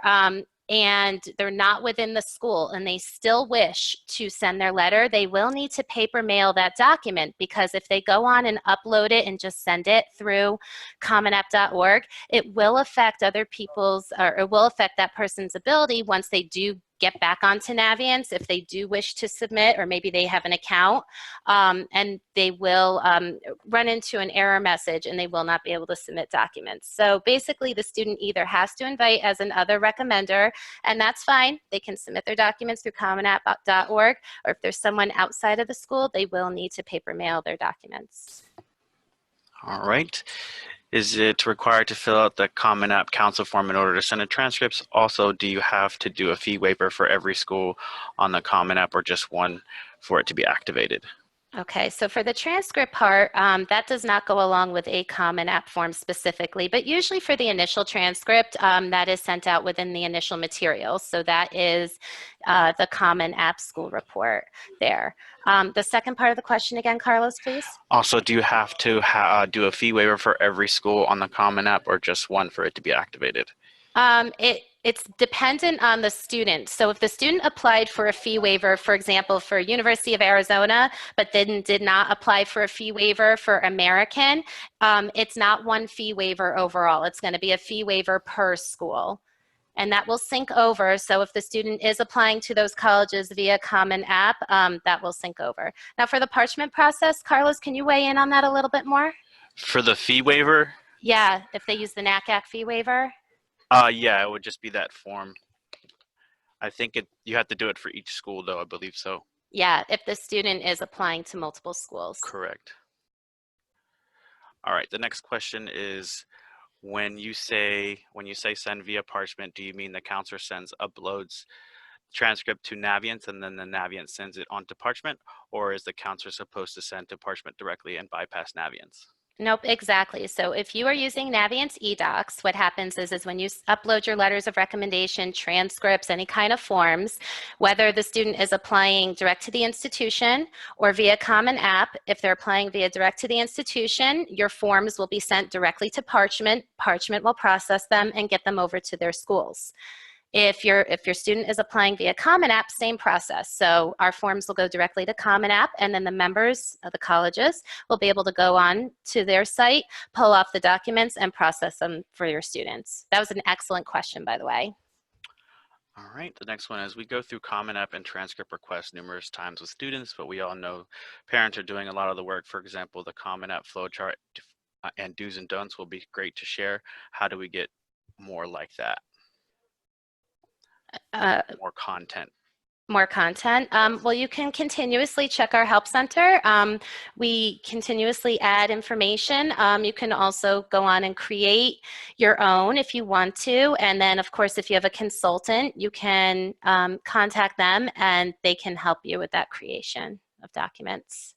and they're not within the school and they still wish to send their letter, they will need to paper mail that document, because if they go on and upload it and just send it through commonapp.org, it will affect other people's, or it will affect that person's ability once they do get back onto Naviance, if they do wish to submit, or maybe they have an account, and they will run into an error message and they will not be able to submit documents. So basically the student either has to invite as an other recommender, and that's fine. They can submit their documents through commonapp.org, or if there's someone outside of the school, they will need to paper mail their documents. All right. Is it required to fill out the Common App Council form in order to send in transcripts? Also, do you have to do a fee waiver for every school on the Common App, or just one for it to be activated? Okay, so for the transcript part, that does not go along with a Common App form specifically, but usually for the initial transcript, that is sent out within the initial materials. So that is the Common App school report there. The second part of the question again, Carlos, please. Also, do you have to do a fee waiver for every school on the Common App, or just one for it to be activated? It's dependent on the student. So if the student applied for a fee waiver, for example, for University of Arizona, but then did not apply for a fee waiver for American, it's not one fee waiver overall. It's going to be a fee waiver per school. And that will sync over. So if the student is applying to those colleges via Common App, that will sync over. Now for the parchment process, Carlos, can you weigh in on that a little bit more? For the fee waiver? Yeah, if they use the NACAC fee waiver. Yeah, it would just be that form. I think you have to do it for each school, though, I believe so. Yeah, if the student is applying to multiple schools. Correct. All right, the next question is, when you say send via parchment, do you mean the counselor uploads transcript to Naviance and then the Naviance sends it onto parchment, or is the counselor supposed to send to parchment directly and bypass Naviance? Nope, exactly. So if you are using Naviance eDocs, what happens is when you upload your letters of recommendation, transcripts, any kind of forms, whether the student is applying direct to the institution or via Common App, if they're applying via direct to the institution, your forms will be sent directly to Parchment. Parchment will process them and get them over to their schools. If your student is applying via Common App, same process. So our forms will go directly to Common App, and then the members of the colleges will be able to go on to their site, pull off the documents, and process them for your students. That was an excellent question, by the way. All right, the next one is we go through Common App and transcript requests numerous times with students, but we all know parents are doing a lot of the work. For example, the Common App flowchart and do's and don'ts will be great to share. How do we get more like that? More content. More content. Well, you can continuously check our help center. We continuously add information. You can also go on and create your own if you want to. And then, of course, if you have a consultant, you can contact them and they can help you with that creation of documents.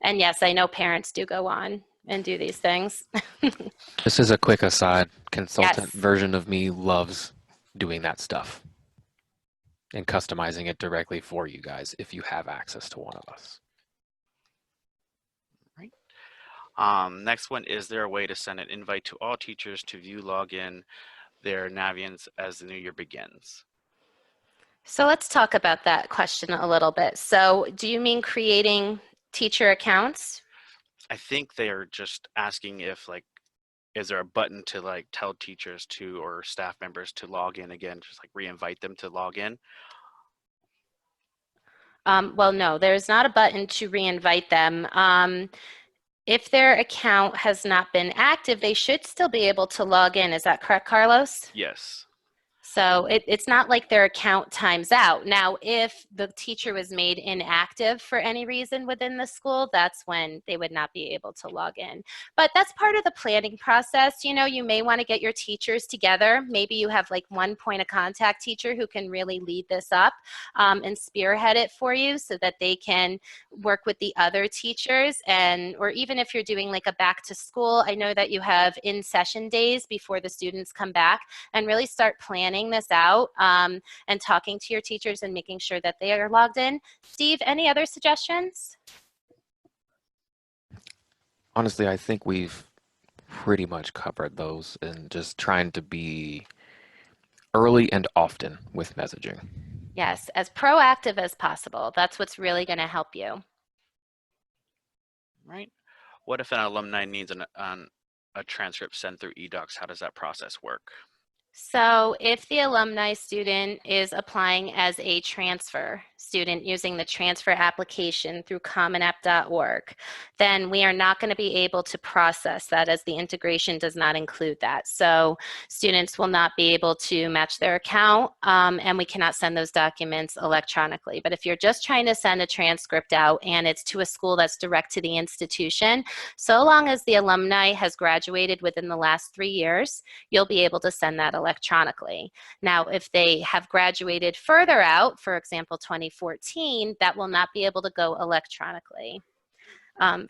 And yes, I know parents do go on and do these things. This is a quick aside. Consultant Yes. version of me loves doing that stuff and customizing it directly for you guys if you have access to one of us. Right. Next one, is there a way to send an invite to all teachers to view login their Naviance as the new year begins? So let's talk about that question a little bit. So do you mean creating teacher accounts? I think they are just asking if like, is there a button to like tell teachers to or staff members to log in again, just like re-invite them to log in? Well, no, there's not a button to re-invite them. If their account has not been active, they should still be able to log in. Is that correct, Carlos? Yes. So it's not like their account times out. Now, if the teacher was made inactive for any reason within the school, that's when they would not be able to log in. But that's part of the planning process. You know, you may want to get your teachers together. Maybe you have like one point of contact teacher who can really lead this up and spearhead it for you so that they can work with the other teachers. And or even if you're doing like a back to school, I know that you have in session days before the students come back, and really start planning this out and talking to your teachers and making sure that they are logged in. Steve, any other suggestions? Honestly, I think we've pretty much covered those and just trying to be early and often with messaging. Yes, as proactive as possible. That's what's really going to help you. Right. What if an alumni needs a transcript sent through eDocs? How does that process work? So if the alumni student is applying as a transfer student using the transfer application through commonapp.org, then we are not going to be able to process that as the integration does not include that. So students will not be able to match their account and we cannot send those documents electronically. But if you're just trying to send a transcript out and it's to a school that's direct to the institution, so long as the alumni has graduated within the last 3 years, you'll be able to send that electronically. Now, if they have graduated further out, for example, 2014, that will not be able to go electronically.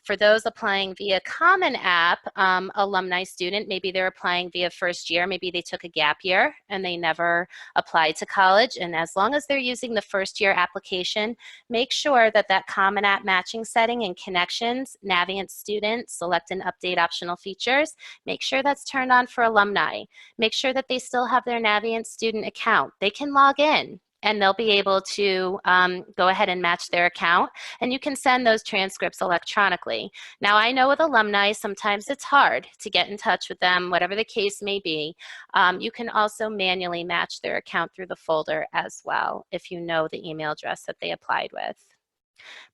For those applying via Common App, alumni student, maybe they're applying via first year, maybe they took a gap year and they never applied to college. And as long as they're using the first year application, make sure that that Common App matching setting in connections, Navient student, select and update optional features, make sure that's turned on for alumni. Make sure that they still have their Navient student account. They can log in and they'll be able to go ahead and match their account, and you can send those transcripts electronically. Now, I know with alumni, sometimes it's hard to get in touch with them, whatever the case may be. You can also manually match their account through the folder as well, if you know the email address that they applied with.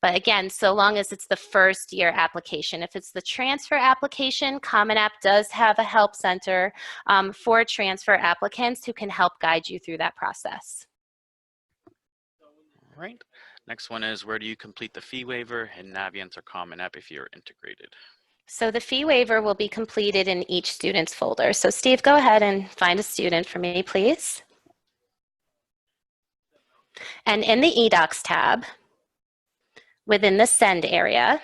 But again, so long as it's the first year application. If it's the transfer application, Common App does have a help center for transfer applicants who can help guide you through that process. Right. Next one is, where do you complete the fee waiver in Naviance or Common App if you're integrated? So the fee waiver will be completed in each student's folder. So Steve, go ahead and find a student for me, please. And in the eDocs tab, within the Send area,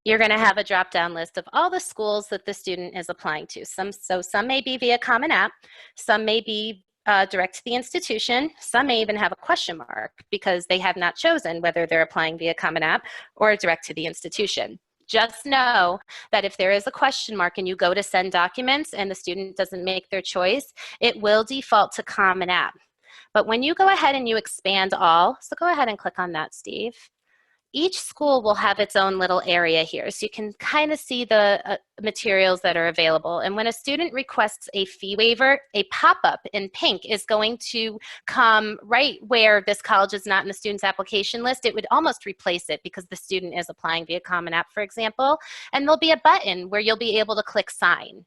you're going to have a drop-down list of all the schools that the student is applying to. Some may be via Common App, some may be direct to the institution, some may even have a question mark because they have not chosen whether they're applying via Common App or direct to the institution. Just know that if there is a question mark and you go to send documents and the student doesn't make their choice, it will default to Common App. But when you go ahead and you expand all, so go ahead and click on that, Steve. Each school will have its own little area here, so you can kind of see the materials that are available. And when a student requests a fee waiver, a pop-up in pink is going to come right where this college is not in the student's application list. It would almost replace it because the student is applying via Common App, for example. And there'll be a button where you'll be able to click sign.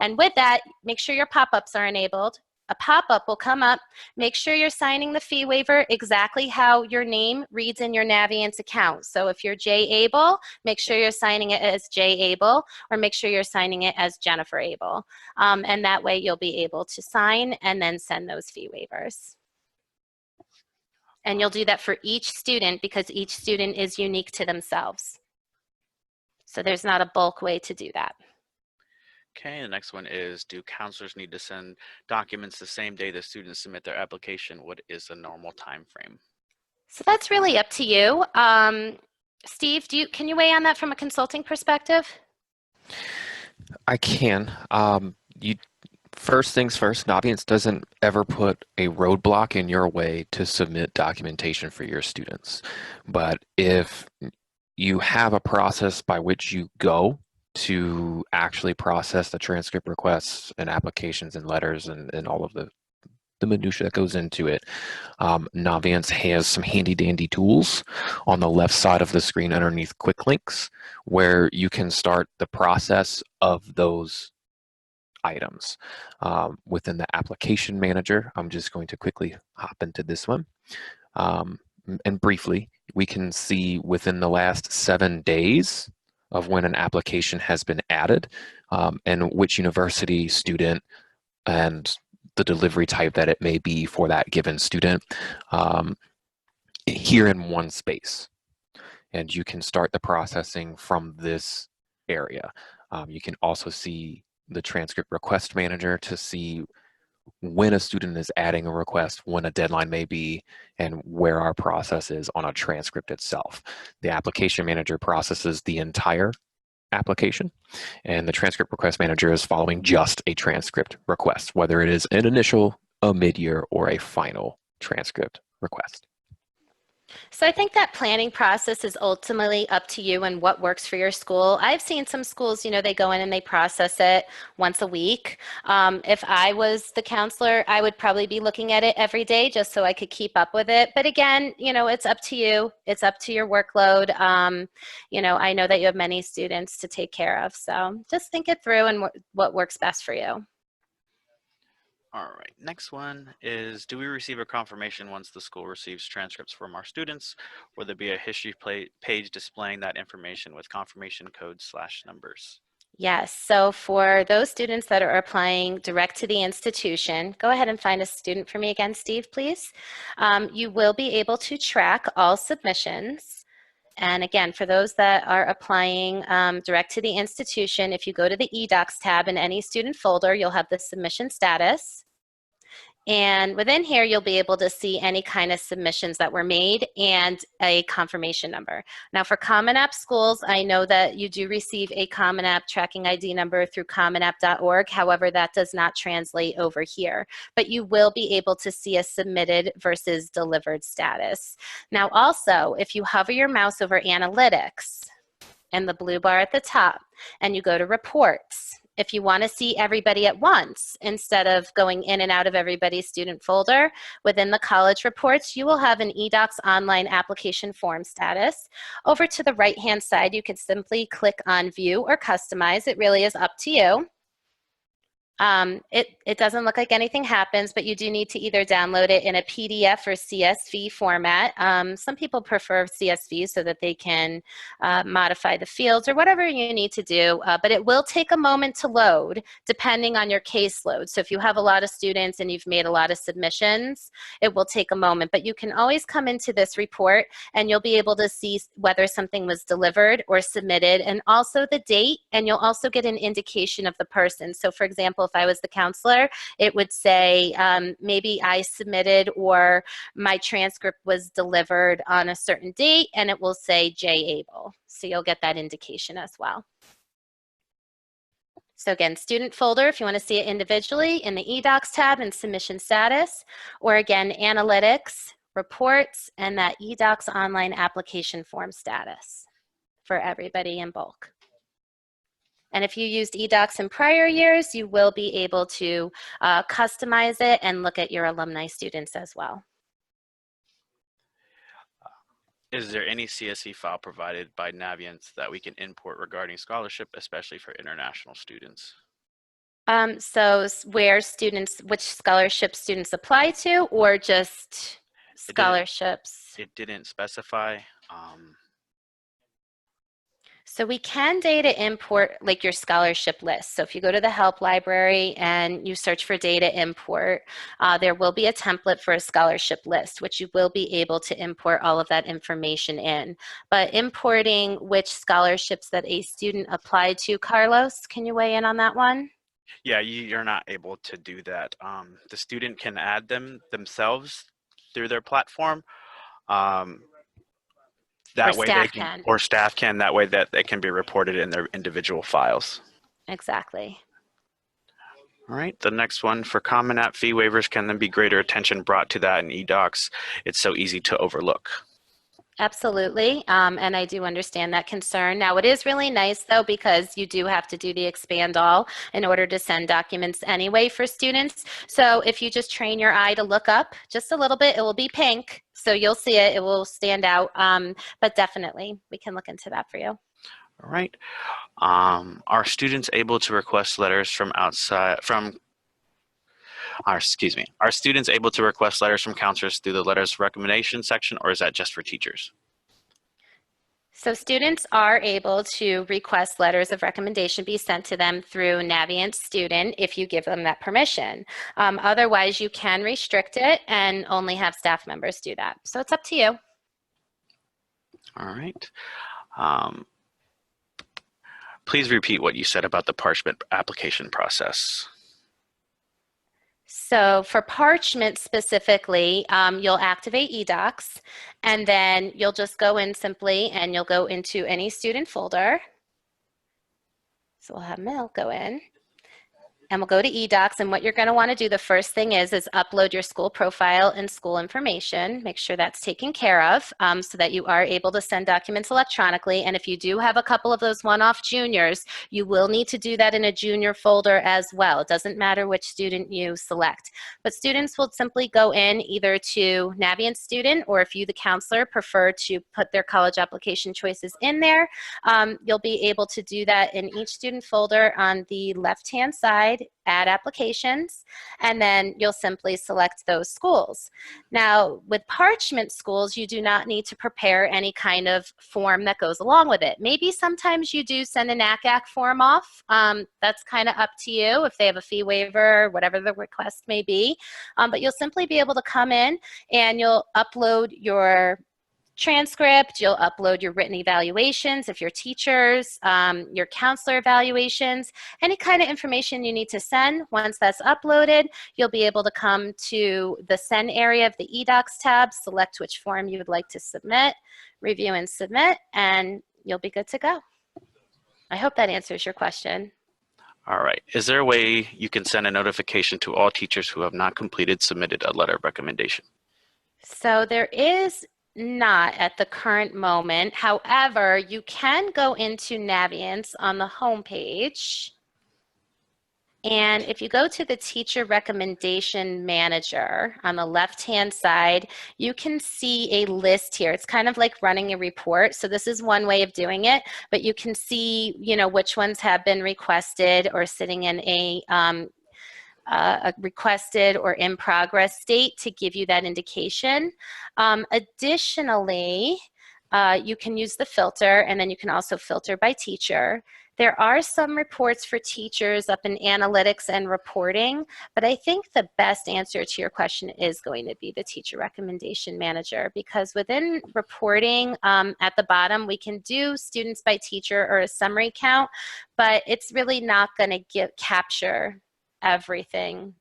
And with that, make sure your pop-ups are enabled. A pop-up will come up. Make sure you're signing the fee waiver exactly how your name reads in your Navient account. So if you're Jay Abel, make sure you're signing it as Jay Abel, or make sure you're signing it as Jennifer Abel. And that way you'll be able to sign and then send those fee waivers. And you'll do that for each student because each student is unique to themselves. So there's not a bulk way to do that. Okay, the next one is, do counselors need to send documents the same day the students submit their application? What is the normal time frame? So that's really up to you. Steve, can you weigh on that from a consulting perspective? I can. First things first, Naviance doesn't ever put a roadblock in your way to submit documentation for your students. But if you have a process by which you go to actually process the transcript requests and applications and letters and all of the minutia that goes into it, Naviance has some handy dandy tools on the left side of the screen underneath quick links where you can start the process of those items. Within the application manager, I'm just going to quickly hop into this one. And briefly, we can see within the last 7 days of when an application has been added, and which university, student, and the delivery type that it may be for that given student, here in one space. And you can start the processing from this area. You can also see the transcript request manager to see when a student is adding a request, when a deadline may be, and where our process is on a transcript itself. The application manager processes the entire application, and the transcript request manager is following just a transcript request, whether it is an initial, a mid-year, or a final transcript request. So I think that planning process is ultimately up to you and what works for your school. I've seen some schools, they go in and they process it once a week. If I was the counselor, I would probably be looking at it every day just so I could keep up with it. But again, it's up to you. It's up to your workload. I know that you have many students to take care of. So just think it through and what works best for you. All right, next one is, do we receive a confirmation once the school receives transcripts from our students? Will there be a history page displaying that information with confirmation codes / numbers? Yes, so for those students that are applying direct to the institution, go ahead and find a student for me again, Steve, please. You will be able to track all submissions. And again, for those that are applying direct to the institution, if you go to the eDocs tab in any student folder, you'll have the submission status. And within here, you'll be able to see any kind of submissions that were made and a confirmation number. Now for Common App schools, I know that you do receive a Common App tracking ID number through commonapp.org. However, that does not translate over here. But you will be able to see a submitted versus delivered status. Now also, if you hover your mouse over Analytics and the blue bar at the top, and you go to Reports, if you want to see everybody at once, instead of going in and out of everybody's student folder, within the college reports, you will have an eDocs online application form status. Over to the right-hand side, you can simply click on View or Customize. It really is up to you. It doesn't look like anything happens, but you do need to either download it in a PDF or CSV format. Some people prefer CSV so that they can modify the fields or whatever you need to do, but it will take a moment to load depending on your caseload. So if you have a lot of students and you've made a lot of submissions, it will take a moment, but you can always come into this report and you'll be able to see whether something was delivered or submitted, and also the date, and you'll also get an indication of the person. So for example, if I was the counselor, it would say maybe I submitted or my transcript was delivered on a certain date, and it will say J. Abel. So you'll get that indication as well. So again, student folder, if you want to see it individually, in the eDocs tab and submission status, or again, analytics, reports, and that eDocs online application form status for everybody in bulk. And if you used eDocs in prior years, you will be able to customize it and look at your alumni students as well. Is there any CSV file provided by Navient that we can import regarding scholarship, especially for international students? So where students, which scholarship students apply to, or just scholarships? It didn't specify. So we can data import like your scholarship list. So if you go to the help library and you search for data import, there will be a template for a scholarship list, which you will be able to import all of that information in. But importing which scholarships that a student applied to, Carlos, can you weigh in on that one? Yeah, you're not able to do that. The student can add them themselves through their platform. That way they can, or staff can, that way that they can be reported in their individual files. Exactly. All right, the next one, for Common App fee waivers, can then be greater attention brought to that in eDocs? It's so easy to overlook. Absolutely, and I do understand that concern. Now, it is really nice, though, because you do have to do the expand all in order to send documents anyway for students. So if you just train your eye to look up just a little bit, it will be pink, so you'll see it. It will stand out, but definitely, we can look into that for you. All right. Are students able to request letters from outside, are students able to request letters from counselors through the letters of recommendation section, or is that just for teachers? So students are able to request letters of recommendation be sent to them through Navient Student if you give them that permission. Otherwise, you can restrict it and only have staff members do that. So it's up to you. All right. Please repeat what you said about the Parchment application process. So for Parchment specifically, you'll activate eDocs, and then you'll just go in simply and you'll go into any student folder. So we'll have Mel go in. And we'll go to eDocs, and what you're going to want to do the first thing is upload your school profile and school information. Make sure that's taken care of so that you are able to send documents electronically. And if you do have a couple of those one-off juniors, you will need to do that in a junior folder as well. It doesn't matter which student you select. But students will simply go in either to Navient Student, or if you, the counselor, prefer to put their college application choices in there, you'll be able to do that in each student folder on the left-hand side. Add applications, and then you'll simply select those schools. Now, with Parchment schools, you do not need to prepare any kind of form that goes along with it. Maybe sometimes you do send an ACAC form off. That's kind of up to you if they have a fee waiver, whatever the request may be. But you'll simply be able to come in and you'll upload your transcript, you'll upload your written evaluations if you're teachers, your counselor evaluations, any kind of information you need to send. Once that's uploaded, you'll be able to come to the send area of the eDocs tab, select which form you would like to submit, review and submit, and you'll be good to go. I hope that answers your question. All right. Is there a way you can send a notification to all teachers who have not submitted a letter of recommendation? So there is not at the current moment. However, you can go into Navient's on the home page. And if you go to the teacher recommendation manager on the left-hand side, you can see a list here. It's kind of like running a report. So this is one way of doing it, but you can see, which ones have been requested or sitting in a a requested or in progress state to give you that indication. Additionally, you can use the filter, and then you can also filter by teacher. There are some reports for teachers up in analytics and reporting, but I think the best answer to your question is going to be the teacher recommendation manager, because within reporting at the bottom, we can do students by teacher or a summary count, but it's really not going to capture everything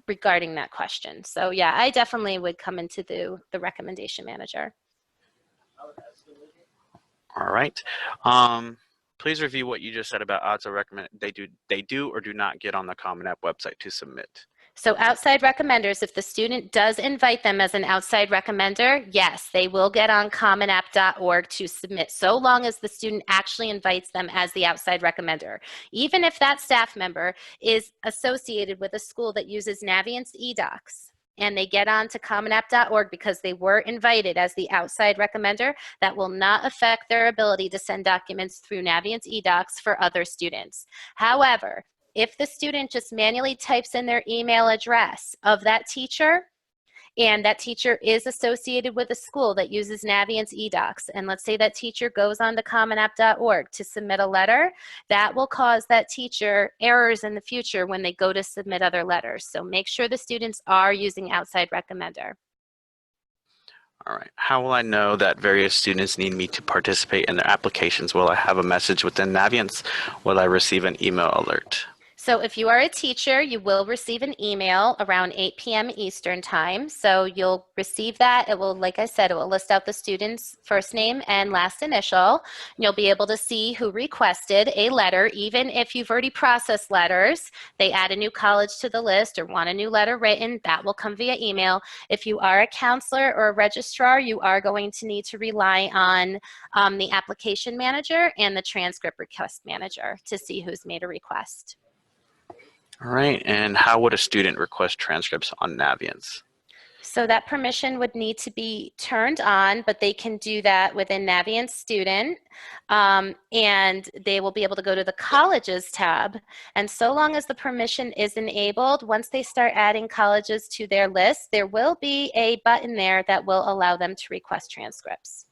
regarding that question. So yeah, I definitely would come into the recommendation manager. All right. Please review what you just said about outside recommend. They do or do not get on the Common App website to submit. So outside recommenders, if the student does invite them as an outside recommender, yes, they will get on commonapp.org to submit, so long as the student actually invites them as the outside recommender. Even if that staff member is associated with a school that uses Navient's eDocs, and they get on to commonapp.org because they were invited as the outside recommender, that will not affect their ability to send documents through Navient's eDocs for other students. However, if the student just manually types in their email address of that teacher, and that teacher is associated with a school that uses Navient's eDocs, and let's say that teacher goes on to commonapp.org to submit a letter, that will cause that teacher errors in the future when they go to submit other letters. So make sure the students are using outside recommender. All right. How will I know that various students need me to participate in their applications? Will I have a message within Navient's? Will I receive an email alert? So if you are a teacher, you will receive an email around 8 p.m. Eastern time. So you'll receive that. It will, like I said, it will list out the student's first name and last initial. You'll be able to see who requested a letter. Even if you've already processed letters, they add a new college to the list or want a new letter written, that will come via email. If you are a counselor or a registrar, you are going to need to rely on the application manager and the transcript request manager to see who's made a request. All right. And how would a student request transcripts on Navient's? So that permission would need to be turned on, but they can do that within Navient Student, and they will be able to go to the Colleges tab. And so long as the permission is enabled, once they start adding colleges to their list, there will be a button there that will allow them to request transcripts.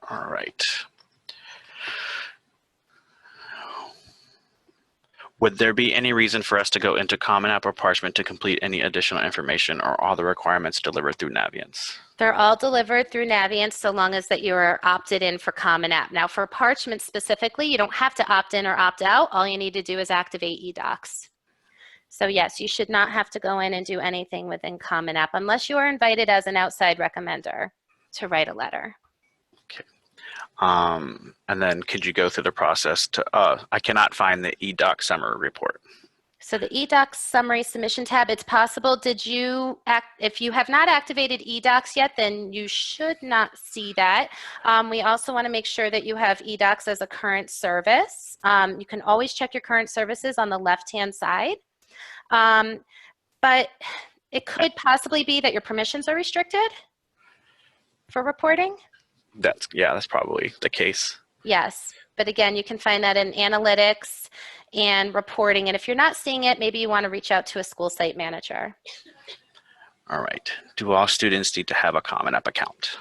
All right. Would there be any reason for us to go into Common App or Parchment to complete any additional information, or all the requirements delivered through Navient's? They're all delivered through Navient so long as that you are opted in for Common App. Now for Parchment specifically, you don't have to opt in or opt out. All you need to do is activate eDocs. So yes, you should not have to go in and do anything within Common App unless you are invited as an outside recommender to write a letter. Okay. And then could you go through the process to, I cannot find the eDoc summary report. So the eDocs summary submission tab, it's possible, if you have not activated eDocs yet, then you should not see that. We also want to make sure that you have eDocs as a current service. You can always check your current services on the left-hand side. But it could possibly be that your permissions are restricted for reporting. That's probably the case. Yes, but again, you can find that in analytics and reporting. And if you're not seeing it, maybe you want to reach out to a school site manager. All right. Do all students need to have a Common App account?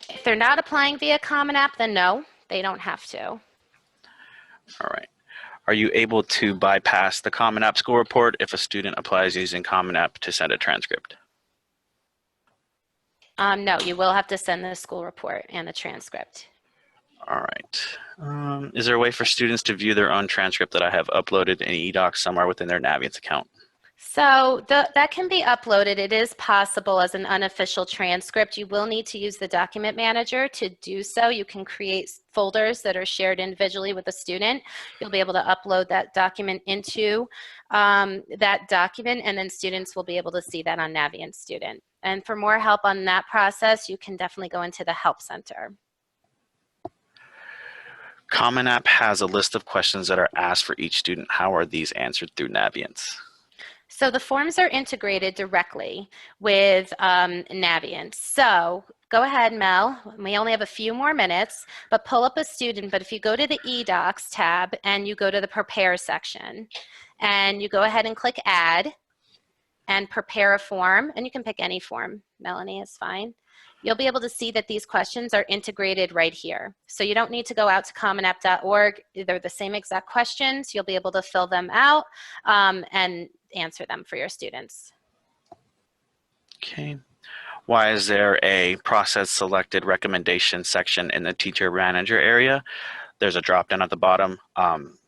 If they're not applying via Common App, then no, they don't have to. All right. Are you able to bypass the Common App school report if a student applies using Common App to send a transcript? No, you will have to send the school report and the transcript. All right. Is there a way for students to view their own transcript that I have uploaded in eDocs somewhere within their Navient's account? So that can be uploaded. It is possible as an unofficial transcript. You will need to use the document manager to do so. You can create folders that are shared individually with a student. You'll be able to upload that document into that document, and then students will be able to see that on Navient Student. And for more help on that process, you can definitely go into the Help Center. Common App has a list of questions that are asked for each student. How are these answered through Navient's? So the forms are integrated directly with Navient. So go ahead, Mel. We only have a few more minutes, but pull up a student. But if you go to the eDocs tab and you go to the prepare section and you go ahead and click add and prepare a form, and you can pick any form, Melanie is fine. You'll be able to see that these questions are integrated right here. So you don't need to go out to commonapp.org. They're the same exact questions. You'll be able to fill them out and answer them for your students. Okay. Why is there a process selected recommendation section in the teacher manager area? There's a drop down at the bottom.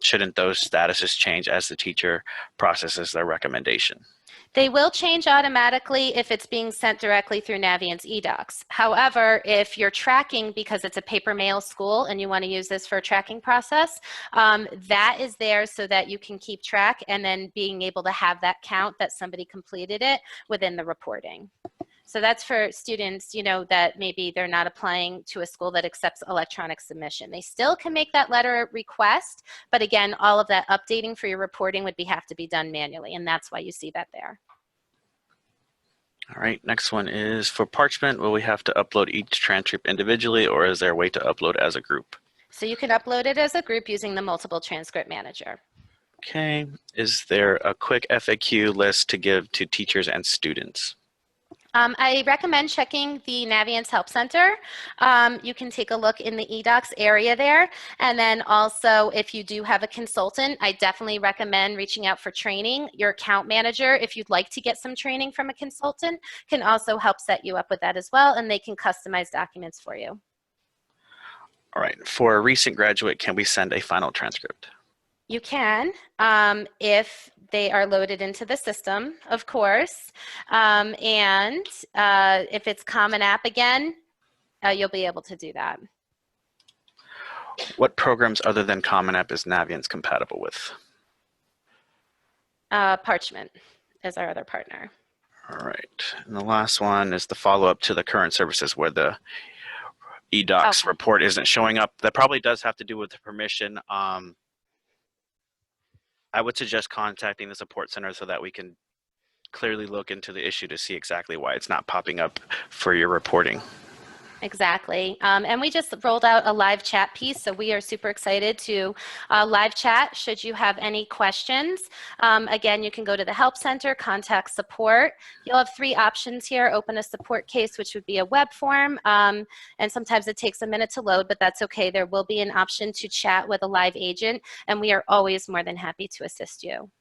Shouldn't those statuses change as the teacher processes their recommendation? They will change automatically if it's being sent directly through Navient's eDocs. However, if you're tracking because it's a paper mail school and you want to use this for a tracking process, that is there so that you can keep track and then being able to have that count that somebody completed it within the reporting. So that's for students, you know, that maybe they're not applying to a school that accepts electronic submission. They still can make that letter request, but again, all of that updating for your reporting would have to be done manually, and that's why you see that there. All right, next one is for Parchment. Will we have to upload each transcript individually, or is there a way to upload as a group? So you can upload it as a group using the multiple transcript manager. Okay, is there a quick FAQ list to give to teachers and students? I recommend checking the Navient's Help Center. You can take a look in the eDocs area there. And then also, if you do have a consultant, I definitely recommend reaching out for training. Your account manager, if you'd like to get some training from a consultant, can also help set you up with that as well, and they can customize documents for you. All right, for a recent graduate, can we send a final transcript? You can, if they are loaded into the system, of course. And if it's Common App again, you'll be able to do that. What programs other than Common App is Navient's compatible with? Parchment is our other partner. All right, and the last one is the follow-up to the current services where the eDocs report isn't showing up. That probably does have to do with the permission. I would suggest contacting the support center so that we can clearly look into the issue to see exactly why it's not popping up for your reporting. Exactly. And we just rolled out a live chat piece, so we are super excited to live chat should you have any questions. Again, you can go to the Help Center, contact support. You'll have 3 options here. Open a support case, which would be a web form, and sometimes it takes a minute to load, but that's okay. There will be an option to chat with a live agent, and we are always more than happy to assist you.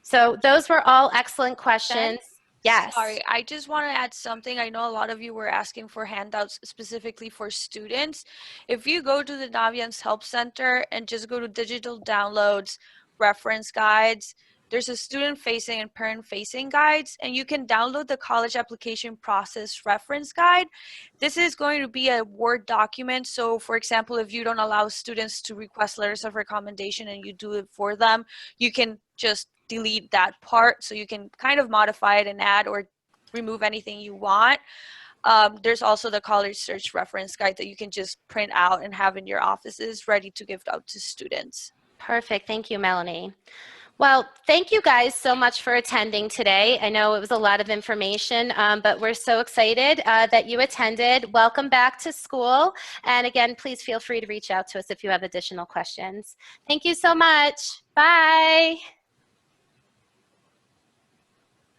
So those were all excellent questions. Yes. Sorry, I just want to add something. I know a lot of you were asking for handouts specifically for students. If you go to the Navient's Help Center and just go to digital downloads, reference guides, there's a student-facing and parent-facing guides, and you can download the college application process reference guide. This is going to be a Word document. So for example, if you don't allow students to request letters of recommendation and you do it for them, you can just delete that part, so you can kind of modify it and add or remove anything you want. There's also the college search reference guide that you can just print out and have in your offices ready to give out to students. Perfect. Thank you, Melanie. Well, thank you guys so much for attending today. I know it was a lot of information, but we're so excited that you attended. Welcome back to school. And again, please feel free to reach out to us if you have additional questions. Thank you so much. Bye.